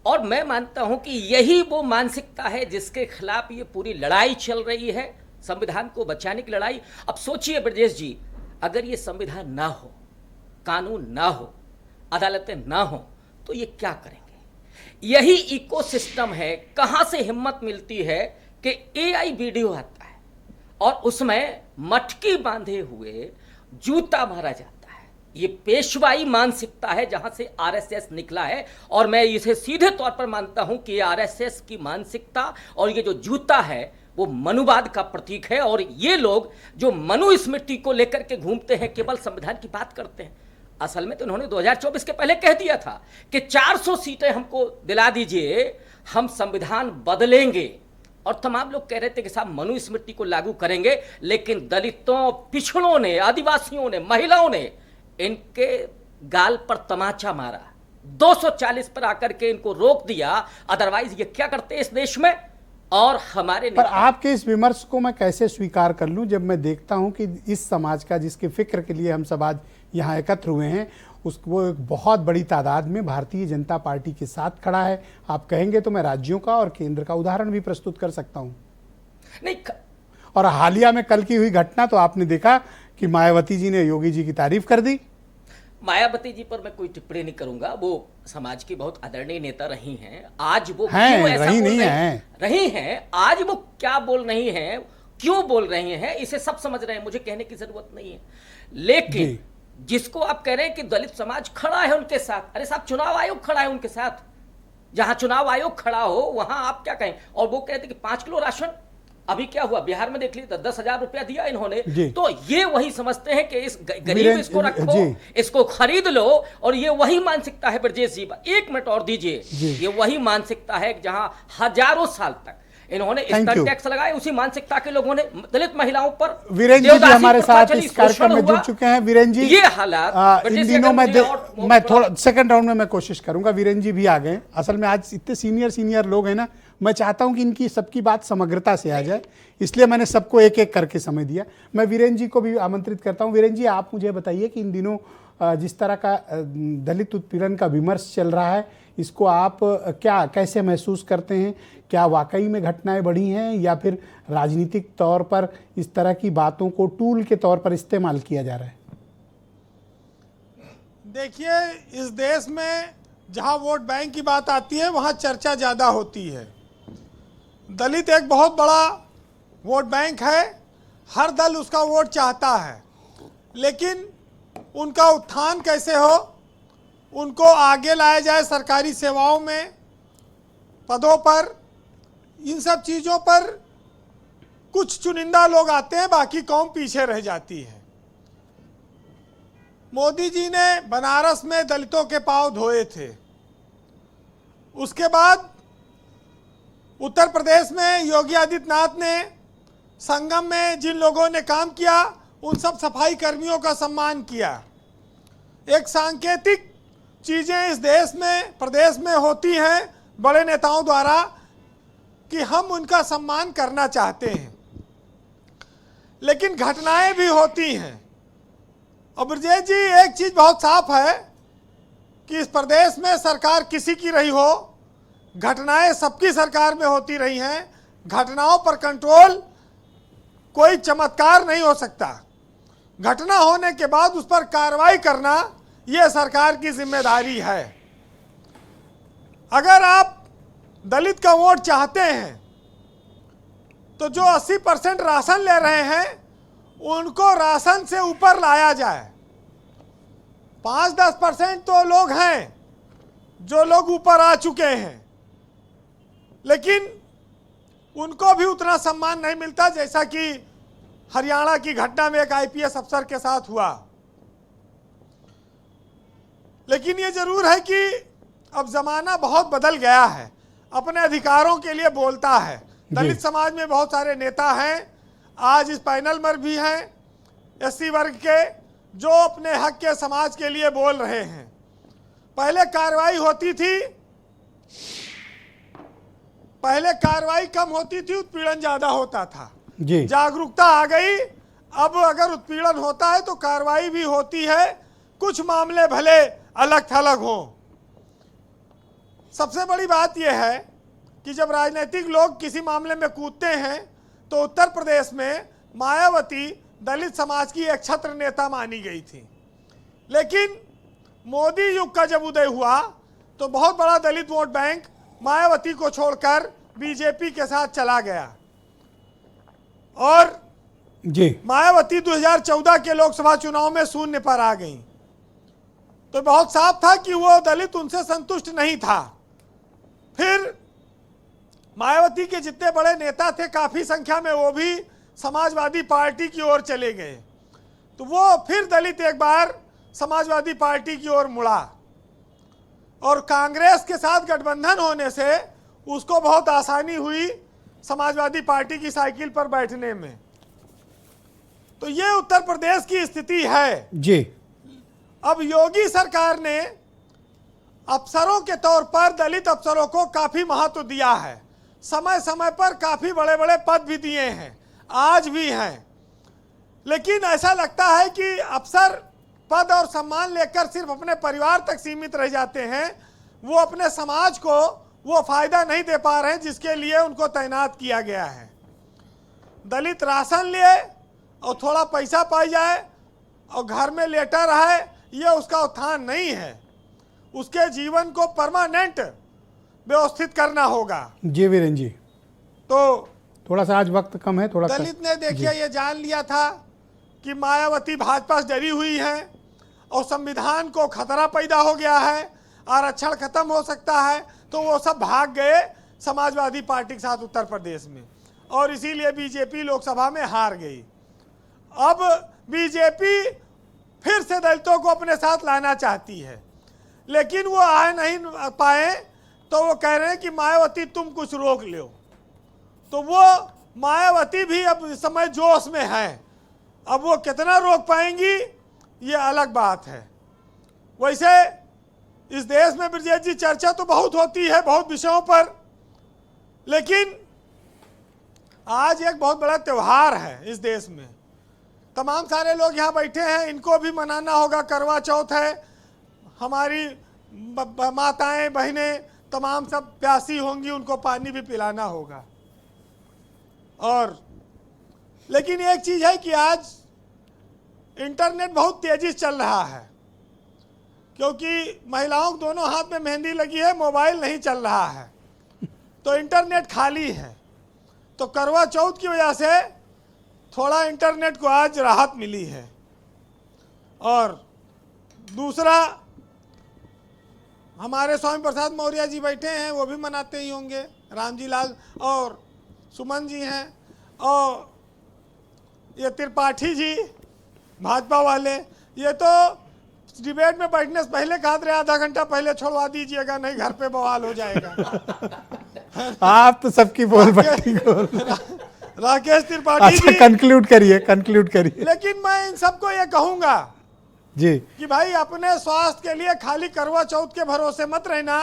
और मैं मानता हूं कि यही वो मानसिकता है जिसके खिलाफ ये पूरी लड़ाई चल रही है, संविधान को बचाने की लड़ाई। अब सोचिए ब्रजेश जी, अगर ये संविधान ना हो, कानून ना हो, अदालतें ना हो, तो ये क्या करेंगे? यही इकोसिस्टम है। कहां से हिम्मत मिलती है कि एआई वीडियो आता है और उसमें मटकी बांधे हुए जूता मारा जाता है। ये पेशवाई मानसिकता है जहां से आरएसएस निकला है, और मैं इसे सीधे तौर पर मानता हूं कि आरएसएस की मानसिकता और ये जो जूता है वो मनुवाद का प्रतीक है। और ये लोग जो मनुस्मृति को लेकर के घूमते हैं, केवल संविधान की बात करते हैं। असल में तो उन्होंने 2024 के पहले कह दिया था कि 400 सीटें हमको दिला दीजिए, हम संविधान बदलेंगे। और तमाम लोग कह रहे थे कि साहब मनुस्मृति को लागू करेंगे, लेकिन दलितों, पिछड़ों ने, आदिवासियों ने, महिलाओं ने इनके गाल पर तमाचा मारा, 240 पर आकर के इनको रोक दिया। अदरवाइज ये क्या करते इस देश में? और हमारे पर आपके इस विमर्श को मैं कैसे स्वीकार कर लूं, जब मैं देखता हूं कि इस समाज का, जिसके फिक्र के लिए हम सब आज यहाँ एकत्र हुए हैं, उसको एक बहुत बड़ी तादाद में भारतीय जनता पार्टी के साथ खड़ा है। आप कहेंगे तो मैं राज्यों का और केंद्र का उदाहरण भी प्रस्तुत कर सकता हूं। नहीं, और हालिया में कल की हुई घटना तो आपने देखा कि मायावती जी ने योगी जी की तारीफ कर दी। मायावती जी पर मैं कोई टिप्पणी नहीं करूंगा, वो समाज की बहुत आदरणीय नेता रही हैं। आज वो हैं, क्यों ऐसा रही बोल नहीं रही हैं। रही हैं, आज वो क्या बोल रही हैं, क्यों बोल रही हैं, इसे सब समझ रहे हैं, मुझे कहने की जरूरत नहीं है। लेकिन जिसको आप कह रहे हैं कि दलित समाज खड़ा है उनके साथ, अरे साहब चुनाव आयोग खड़ा है उनके साथ। जहां चुनाव आयोग खड़ा हो वहां आप क्या कहें? और वो कहते कि 5 किलो राशन, अभी क्या हुआ बिहार में देख लीजिए, 10,000 रुपया दिया इन्होंने। तो ये वही समझते हैं कि इस गरीब इसको रखो, इसको खरीद लो, और ये वही मानसिकता है ब्रजेश जी। 1 मिनट और दीजिए। ये वही मानसिकता है जहां हजारों साल तक इन्होंने स्टन टैक्स लगाए, उसी मानसिकता के लोगों ने दलित महिलाओं पर। वीरेंद्र जी हमारे साथ इस कार्यक्रम में जुड़ चुके हैं। वीरेंद्र जी, ये हालात इन दिनों मैं थोड़ा सेकंड राउंड में मैं कोशिश करूंगा। वीरेंद्र जी भी आ गए। असल में आज इतने सीनियर लोग हैं ना, मैं चाहता हूं कि इनकी सबकी बात समग्रता से आ जाए, इसलिए मैंने सबको एक एक करके समय दिया। मैं वीरेंद्र जी को भी आमंत्रित करता हूं। वीरेंद्र जी, आप मुझे बताइए कि इन दिनों जिस तरह का दलित उत्पीड़न का विमर्श चल रहा है, इसको आप कैसे महसूस करते हैं? क्या वाकई में घटनाएं बढ़ी हैं, या फिर राजनीतिक तौर पर इस तरह की बातों को टूल के तौर पर इस्तेमाल किया जा रहा है? देखिए, इस देश में जहां वोट बैंक की बात आती है वहां चर्चा ज़्यादा होती है। दलित एक बहुत बड़ा वोट बैंक है, हर दल उसका वोट चाहता है, लेकिन उनका उत्थान कैसे हो, उनको आगे लाया जाए सरकारी सेवाओं में, पदों पर, इन सब चीज़ों पर कुछ चुनिंदा लोग आते हैं, बाकी कौम पीछे रह जाती है। मोदी जी ने बनारस में दलितों के पांव धोए थे। उसके बाद उत्तर प्रदेश में योगी आदित्यनाथ ने संगम में जिन लोगों ने काम किया, उन सब सफाई कर्मियों का सम्मान किया। एक सांकेतिक चीज़ें इस देश में, प्रदेश में होती हैं बड़े नेताओं द्वारा कि हम उनका सम्मान करना चाहते हैं, लेकिन घटनाएं भी होती हैं। और ब्रजेश जी, एक चीज़ बहुत साफ है कि इस प्रदेश में सरकार किसी की रही हो, घटनाएं सबकी सरकार में होती रही हैं। घटनाओं पर कंट्रोल कोई चमत्कार नहीं हो सकता। घटना होने के बाद उस पर कार्रवाई करना यह सरकार की जिम्मेदारी है। अगर आप दलित का वोट चाहते हैं तो जो 80% राशन ले रहे हैं उनको राशन से ऊपर लाया जाए। 5-10% तो लोग हैं जो लोग ऊपर आ चुके हैं, लेकिन उनको भी उतना सम्मान नहीं मिलता जैसा कि हरियाणा की घटना में एक आईपीएस अफसर के साथ हुआ। लेकिन ये जरूर है कि अब जमाना बहुत बदल गया है, अपने अधिकारों के लिए बोलता है। दलित समाज में बहुत सारे नेता हैं, आज इस पैनल में भी हैं, एससी वर्ग के, जो अपने हक के समाज के लिए बोल रहे हैं। पहले कार्रवाई होती थी, पहले कार्रवाई कम होती थी, उत्पीड़न ज्यादा होता था। जी जागरूकता आ गई, अब अगर उत्पीड़न होता है तो कार्रवाई भी होती है, कुछ मामले भले अलग थलग हों। सबसे बड़ी बात यह है कि जब राजनीतिक लोग किसी मामले में कूदते हैं तो उत्तर प्रदेश में मायावती दलित समाज की एक छत्र नेता मानी गई थी, लेकिन मोदी युग का जब उदय हुआ तो बहुत बड़ा दलित वोट बैंक मायावती को छोड़कर बीजेपी के साथ चला गया और जी मायावती 2014 के लोकसभा चुनाव में शून्य पर आ गई। तो बहुत साफ था कि वो दलित उनसे संतुष्ट नहीं था। फिर मायावती के जितने बड़े नेता थे, काफी संख्या में वो भी समाजवादी पार्टी की ओर चले गए, तो वो फिर दलित एक बार समाजवादी पार्टी की ओर मुड़ा और कांग्रेस के साथ गठबंधन होने से उसको बहुत आसानी हुई समाजवादी पार्टी की साइकिल पर बैठने में। तो ये उत्तर प्रदेश की स्थिति है जी। अब योगी सरकार ने अफसरों के तौर पर दलित अफसरों को काफी महत्व दिया है, समय समय पर काफी बड़े बड़े पद भी दिए हैं, आज भी हैं, लेकिन ऐसा लगता है कि अफसर पद और सम्मान लेकर सिर्फ अपने परिवार तक सीमित रह जाते हैं, वो अपने समाज को वो फायदा नहीं दे पा रहे हैं जिसके लिए उनको तैनात किया गया है। दलित राशन ले और थोड़ा पैसा पाई जाए और घर में लेटा रहे, ये उसका उत्थान नहीं है। उसके जीवन को परमानेंट व्यवस्थित करना होगा। जी वीरेन जी, तो थोड़ा सा आज वक्त कम है, थोड़ा दलित ने देखिए ये जान लिया था कि मायावती भाजपा से डरी हुई है और संविधान को खतरा पैदा हो गया है, आरक्षण खत्म हो सकता है, तो वो सब भाग गए समाजवादी पार्टी के साथ उत्तर प्रदेश में, और इसीलिए बीजेपी लोकसभा में हार गई। अब बीजेपी फिर से दलितों को अपने साथ लाना चाहती है, लेकिन वो आ नहीं पाए, तो वो कह रहे हैं कि मायावती तुम कुछ रोक लो। तो वो मायावती भी अब इस समय जोश में है, अब वो कितना रोक पाएंगी ये अलग बात है। वैसे इस देश में ब्रजेश जी चर्चा तो बहुत होती है बहुत विषयों पर, लेकिन आज एक बहुत बड़ा त्यौहार है इस देश में। तमाम सारे लोग यहाँ बैठे हैं, इनको भी मनाना होगा। करवा चौथ है, हमारी माताएं बहनें तमाम सब प्यासी होंगी, उनको पानी भी पिलाना होगा। और लेकिन एक चीज है कि आज इंटरनेट बहुत तेजी से चल रहा है, क्योंकि महिलाओं के दोनों हाथ में मेहंदी लगी है, मोबाइल नहीं चल रहा है, तो इंटरनेट खाली है। तो करवा चौथ की वजह से थोड़ा इंटरनेट को आज राहत मिली है। और दूसरा, हमारे स्वामी प्रसाद मौर्य जी बैठे हैं, वो भी मनाते ही होंगे, रामजी लाल और सुमन जी हैं, और ये त्रिपाठी जी भाजपा वाले, ये तो डिबेट में बैठने से पहले कहा थे आधा घंटा पहले छोड़वा दीजिएगा, नहीं घर पे बवाल हो जाएगा। आप तो सबकी बोल बाटी को राकेश त्रिपाठी अच्छा, जी, कंक्लूड करिए। लेकिन मैं इन सबको ये कहूंगा जी कि भाई अपने स्वास्थ्य के लिए खाली करवा चौथ के भरोसे मत रहना,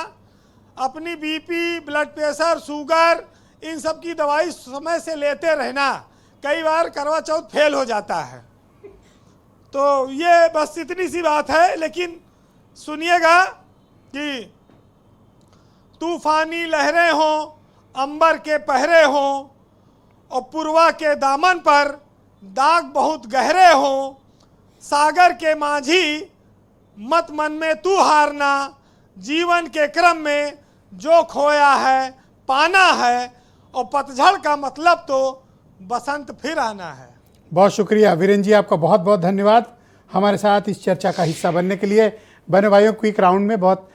अपनी बीपी, ब्लड प्रेशर, शुगर, इन सब की दवाई समय से लेते रहना। कई बार करवा चौथ फेल हो जाता है, तो ये बस इतनी सी बात है। लेकिन सुनिएगा कि तूफानी लहरें हों, अंबर के पहरे हों, और पूर्वा के दामन पर दाग बहुत गहरे हों, सागर के माझी मत मन में तू हारना, जीवन के क्रम में जो खोया है पाना है, और पतझड़ का मतलब तो बसंत फिर आना है। बहुत शुक्रिया वीरेन जी, आपका बहुत बहुत धन्यवाद हमारे साथ इस चर्चा का हिस्सा बनने के लिए। बहनों भाइयों, क्विक राउंड में बहुत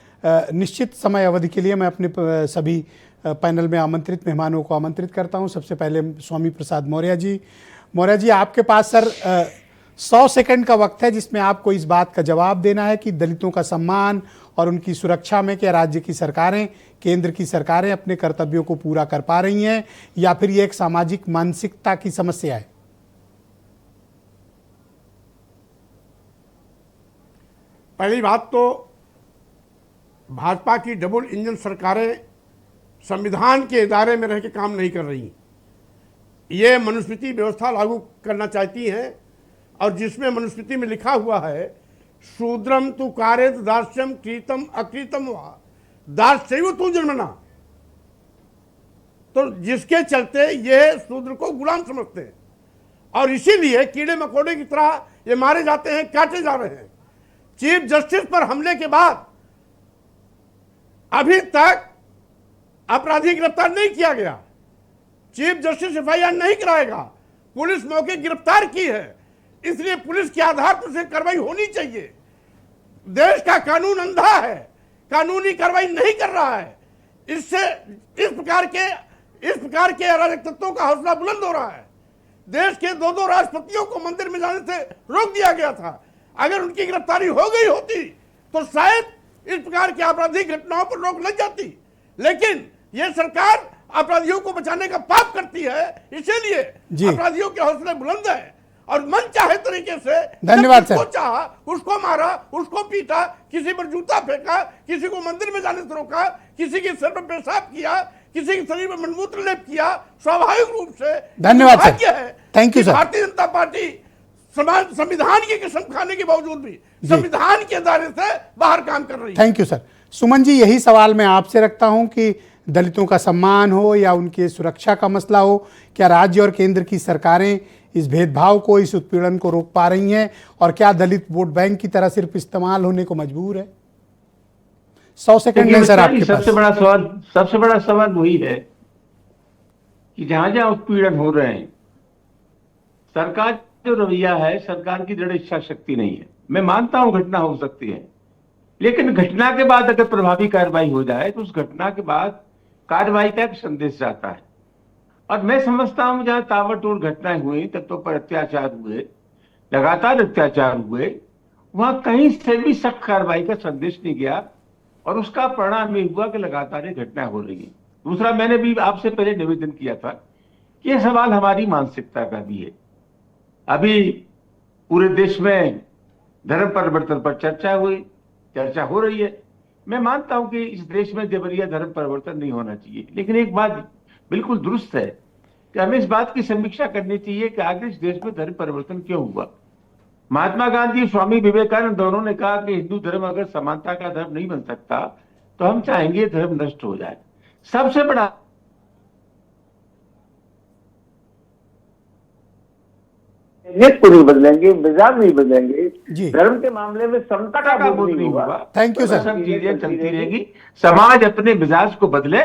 निश्चित समय अवधि के लिए मैं अपने सभी पैनल में आमंत्रित मेहमानों को आमंत्रित करता हूं। सबसे पहले स्वामी प्रसाद मौर्य जी। आपके पास सर 100 सेकंड का वक्त है जिसमें आपको इस बात का जवाब देना है कि दलितों का सम्मान और उनकी सुरक्षा में क्या राज्य की सरकारें, केंद्र की सरकारें अपने कर्तव्यों को पूरा कर पा रही हैं या फिर ये एक सामाजिक मानसिकता की समस्या है। पहली बात तो भाजपा की डबल इंजन सरकारें संविधान के इदारे में रह के काम नहीं कर रही। ये मनुस्मृति व्यवस्था लागू करना चाहती हैं और जिसमें मनुस्मृति में लिखा हुआ है शूद्रम तु कारेत दास्यम कृतम अकृतम वा दास्यैव तु जन्मना, तो जिसके चलते ये शूद्र को गुलाम समझते हैं और इसीलिए कीड़े मकोड़े की तरह ये मारे जाते हैं, काटे जा रहे हैं। चीफ जस्टिस पर हमले के बाद अभी तक अपराधी गिरफ्तार नहीं किया गया। चीफ जस्टिस एफआईआर नहीं कराएगा, पुलिस मौके गिरफ्तार की है, इसलिए पुलिस के आधार पर से कार्रवाई होनी चाहिए। देश का कानून अंधा है, कानूनी कार्रवाई नहीं कर रहा है। इससे इस प्रकार के अराजक तत्वों का हौसला बुलंद हो रहा है। देश के 2 राष्ट्रपतियों को मंदिर में जाने से रोक दिया गया था। अगर उनकी गिरफ्तारी हो गई होती तो शायद इस प्रकार की आपराधिक घटनाओं पर रोक लग जाती, लेकिन यह सरकार अपराधियों को बचाने का पाप करती है, इसीलिए अपराधियों के हौसले बुलंद है और मन चाहे तरीके से धन्यवाद सर, चाहा उसको मारा, उसको पीटा, किसी पर जूता फेंका, किसी को मंदिर में जाने से रोका, किसी के सर पर पेशाब किया, किसी के शरीर में मलमूत्र लेप किया। स्वाभाविक रूप से धन्यवाद sir, thank you sir. Bharatiya Janata party संविधान की कसम खाने के बावजूद भी संविधान के दायरे से बाहर काम कर रही है। Thank you sir. Suman ji, यही सवाल मैं आपसे रखता हूं कि दलितों का सम्मान हो या उनकी सुरक्षा का मसला हो, क्या राज्य और केंद्र की सरकारें इस भेदभाव को, इस उत्पीड़न को रोक पा रही हैं और क्या दलित वोट बैंक की तरह सिर्फ इस्तेमाल होने को मजबूर है? 100 सेकंड में सर आपके पास। सबसे बड़ा सवाल वही है कि जहां जहां उत्पीड़न हो रहे हैं, सरकार जो रवैया है, सरकार की दृढ़ इच्छा शक्ति नहीं है। मैं मानता हूं घटना हो सकती है, लेकिन घटना के बाद अगर प्रभावी कार्रवाई हो जाए तो उस घटना के बाद कार्रवाई का एक संदेश जाता है। और मैं समझता हूं जहां ताबड़तोड़ घटनाएं हुई, तत्वों पर अत्याचार हुए, लगातार अत्याचार हुए, वहां कहीं से भी सख्त कार्रवाई का संदेश नहीं गया और उसका परिणाम ये हुआ कि लगातार ये घटनाएं हो रही है। दूसरा, मैंने भी आपसे पहले निवेदन किया था कि यह सवाल हमारी मानसिकता का भी है। अभी पूरे देश में धर्म परिवर्तन पर चर्चा हो रही है। मैं मानता हूं कि इस देश में देवरिया धर्म परिवर्तन नहीं होना चाहिए, लेकिन एक बात बिल्कुल दुरुस्त है कि हमें इस बात की समीक्षा करनी चाहिए कि आगे इस देश में धर्म परिवर्तन क्यों हुआ। महात्मा गांधी, स्वामी विवेकानंद दोनों ने कहा कि हिंदू धर्म अगर समानता का धर्म नहीं बन सकता तो हम चाहेंगे धर्म नष्ट हो जाए। सबसे बड़ा नहीं बदलेंगे, मिजाज नहीं बदलेंगे, धर्म के मामले में समता का बोध नहीं होगा। Thank you sir. सब चीजें चलती रहेगी, समाज अपने मिजाज को बदले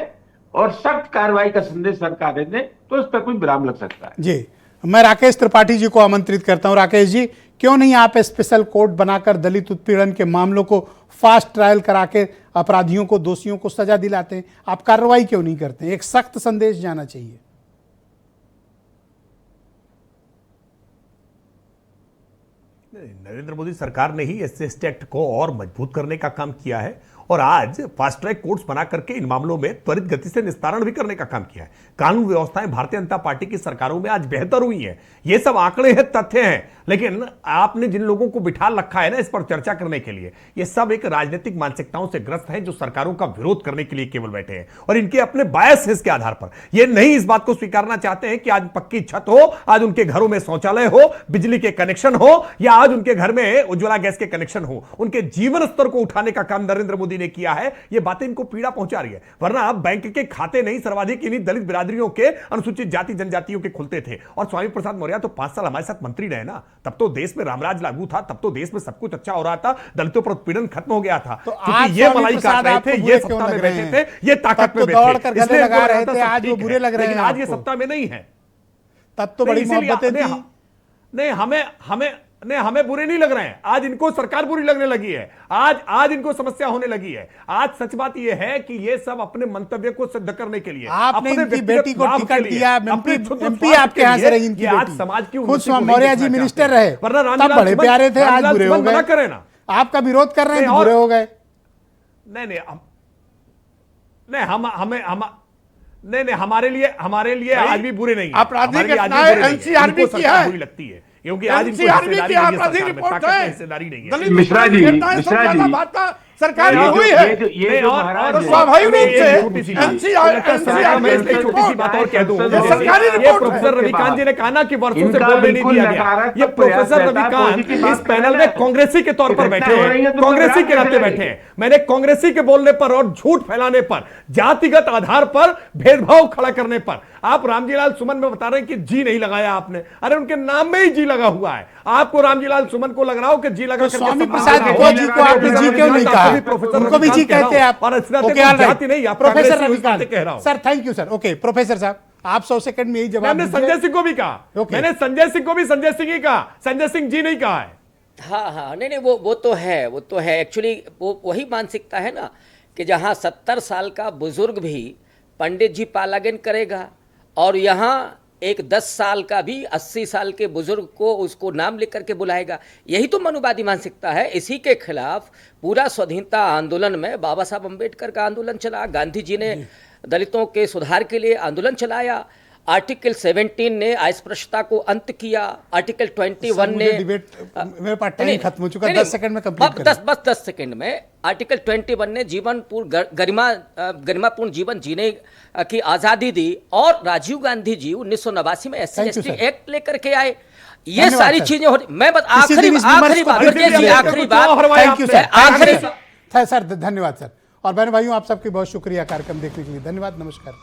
और सख्त कार्रवाई का संदेश सरकार दे तो इस पर कोई विराम लग सकता है। जी, मैं राकेश त्रिपाठी जी को आमंत्रित करता हूं। राकेश जी, क्यों नहीं आप स्पेशल कोर्ट बनाकर दलित उत्पीड़न के मामलों को फास्ट ट्रायल करा के अपराधियों को, दोषियों को सजा दिलाते हैं? आप कार्रवाई क्यों नहीं करते? एक सख्त संदेश जाना चाहिए। नरेंद्र मोदी सरकार ने ही एससी एक्ट को और मजबूत करने का काम किया है और आज फास्ट ट्रैक कोर्ट्स बना करके इन मामलों में त्वरित गति से निस्तारण भी करने का काम किया है। कानून व्यवस्थाएं भारतीय जनता पार्टी की सरकारों में आज बेहतर हुई हैं। ये सब आंकड़े हैं, तथ्य हैं, लेकिन आपने जिन लोगों को बिठा रखा है ना इस पर चर्चा करने के लिए, ये सब एक राजनीतिक मानसिकताओं से ग्रस्त हैं जो सरकारों का विरोध करने के लिए केवल बैठे हैं और इनके अपने बायस के आधार पर ये नहीं इस बात को स्वीकारना चाहते हैं कि आज पक्की छत हो, आज उनके घरों में शौचालय हो, बिजली के कनेक्शन हो या आज उनके घर में उज्ज्वला गैस के कनेक्शन हो। उनके जीवन स्तर को उठाने का काम नरेंद्र मोदी ने किया है। ये बातें इनको पीड़ा पहुंचा रही है, वरना अब बैंक के खाते नहीं सर्वाधिक इन्हीं दलित बिरादरियों के, अनुसूचित जाति जनजातियों के खुलते थे। और स्वामी प्रसाद मौर्य तो 5 साल हमारे साथ मंत्री रहे ना, तब तो देश में रामराज लागू था, तब तो देश में सब कुछ अच्छा हो रहा था, दलितों पर उत्पीड़न खत्म हो गया था। क्योंकि ये मलाई काट रहे थे, ये सत्ता में बैठे थे, ये ताकत में बैठे थे, इसलिए लगा रहे थे, आज वो बुरे लग रहे हैं। आज ये सत्ता में नहीं है, तब तो बड़ी मोहब्बतें थी। नहीं, नहीं, हमें बुरे नहीं लग रहे हैं। आज इनको सरकार बुरी लगने लगी है, आज इनको समस्या होने लगी है। आज सच बात यह है कि ये सब अपने मंतव्य को सिद्ध करने के लिए, आपने अपने इनकी व्यक्तिगत बेटी को लाभ टिकट के लिए, दिया, अपने एमपी क्षुद्र एमपी स्वार्थ आपके के यहाँ से लिए रही इनकी ये आज बेटी। समाज की खुद उन्नति को नहीं मौर्य जी देखना मिनिस्टर चाहते। रहे, वरना तब रामलीला बड़े सुमन- प्यारे थे, आज रामलीला बुरे हो सुमन मना गए। करें ना। आपका विरोध कर रहे हैं नहीं, तो बुरे हो गए। नहीं, हमारे लिए आज भी बुरे नहीं है। आपराधिक हमारे लिए आज भी घटनाएं बुरे नहीं है। NCRB इनको की सरकार है। बुरी लगती है क्योंकि आज इनको NCRB हिस्सेदारी की नहीं है, आपराधिक सरकार में रिपोर्ट ताकत है। में हिस्सेदारी नहीं है। दलित मिश्रा जी, घटनाएं मिश्रा सबसे जी। ज्यादा भाजपा सरकार में हुई ये है। जो महाराज और है, स्वाभाविक रूप से छोटी सी NCRB मैं इसलिए छोटी सी बात और कह दूं, ये सरकारी ये रिपोर्ट है। प्रोफेसर रविकांत जी ने कहा ना कि वर्षों से इनका बोलने नहीं बिल्कुल दिया गया। नकारात्मक ये प्रयास प्रोफेसर रहता है, रविकांत पॉजिटिव इस बात पैनल करना में है। कांग्रेसी के तौर पर बैठे घटना हो रही है हैं, तो कांग्रेसी के घबराहट नाते कैसे बैठे रहेगी? हैं। मैंने कांग्रेसी के बोलने पर और झूठ फैलाने पर, जातिगत आधार पर भेदभाव खड़ा करने पर आप रामजीलाल सुमन में बता रहे हैं कि जी नहीं लगाया आपने। अरे उनके नाम में ही जी लगा हुआ है। आपको रामजीलाल सुमन को लग रहा हो कि जी लगा तो स्वामी प्रसाद जी को आपने जी क्यों नहीं कहा? उनको भी जी कहते हैं आप। Okay, all right. Professor Ravikant कह रहा हूं sir, thank you sir. Okay professor साहब, आप 100 सेकंड में यही जवाब मैंने दीजिए। संजय सिंह को भी कहा, ओके। मैंने संजय सिंह को भी संजय सिंह ही कहा, संजय सिंह जी नहीं कहा है। हाँ, नहीं, वो तो है एक्चुअली वो वही मानसिकता है ना कि जहाँ 70 साल का बुजुर्ग भी पंडित जी पालागन करेगा और यहाँ एक 10 साल का भी 80 साल के बुजुर्ग को उसको नाम लिख करके बुलाएगा। यही तो मनुवादी मानसिकता है। इसी के खिलाफ पूरा स्वाधीनता आंदोलन में बाबा साहब अम्बेडकर का आंदोलन चला, गांधी जी ने दलितों के सुधार के लिए आंदोलन चलाया, आर्टिकल 17 ने अस्पृश्यता को अंत किया, आर्टिकल 21 ने डिबेट मेरे पास टाइम खत्म हो चुका है, 10 सेकंड में कंप्लीट करें। बस 10 सेकंड में आर्टिकल 21 ने गरिमापूर्ण जीवन जीने की आज़ादी दी और राजीव गांधी जी 1989 में SC/ST एक्ट लेकर के आए। ये सारी चीजें हो रही। मैं बस आखिरी बात थैंक यू सर, आखिरी सर, धन्यवाद सर। और बहन भाइयों, आप सबके बहुत शुक्रिया कार्यक्रम देखने के लिए। धन्यवाद, नमस्कार।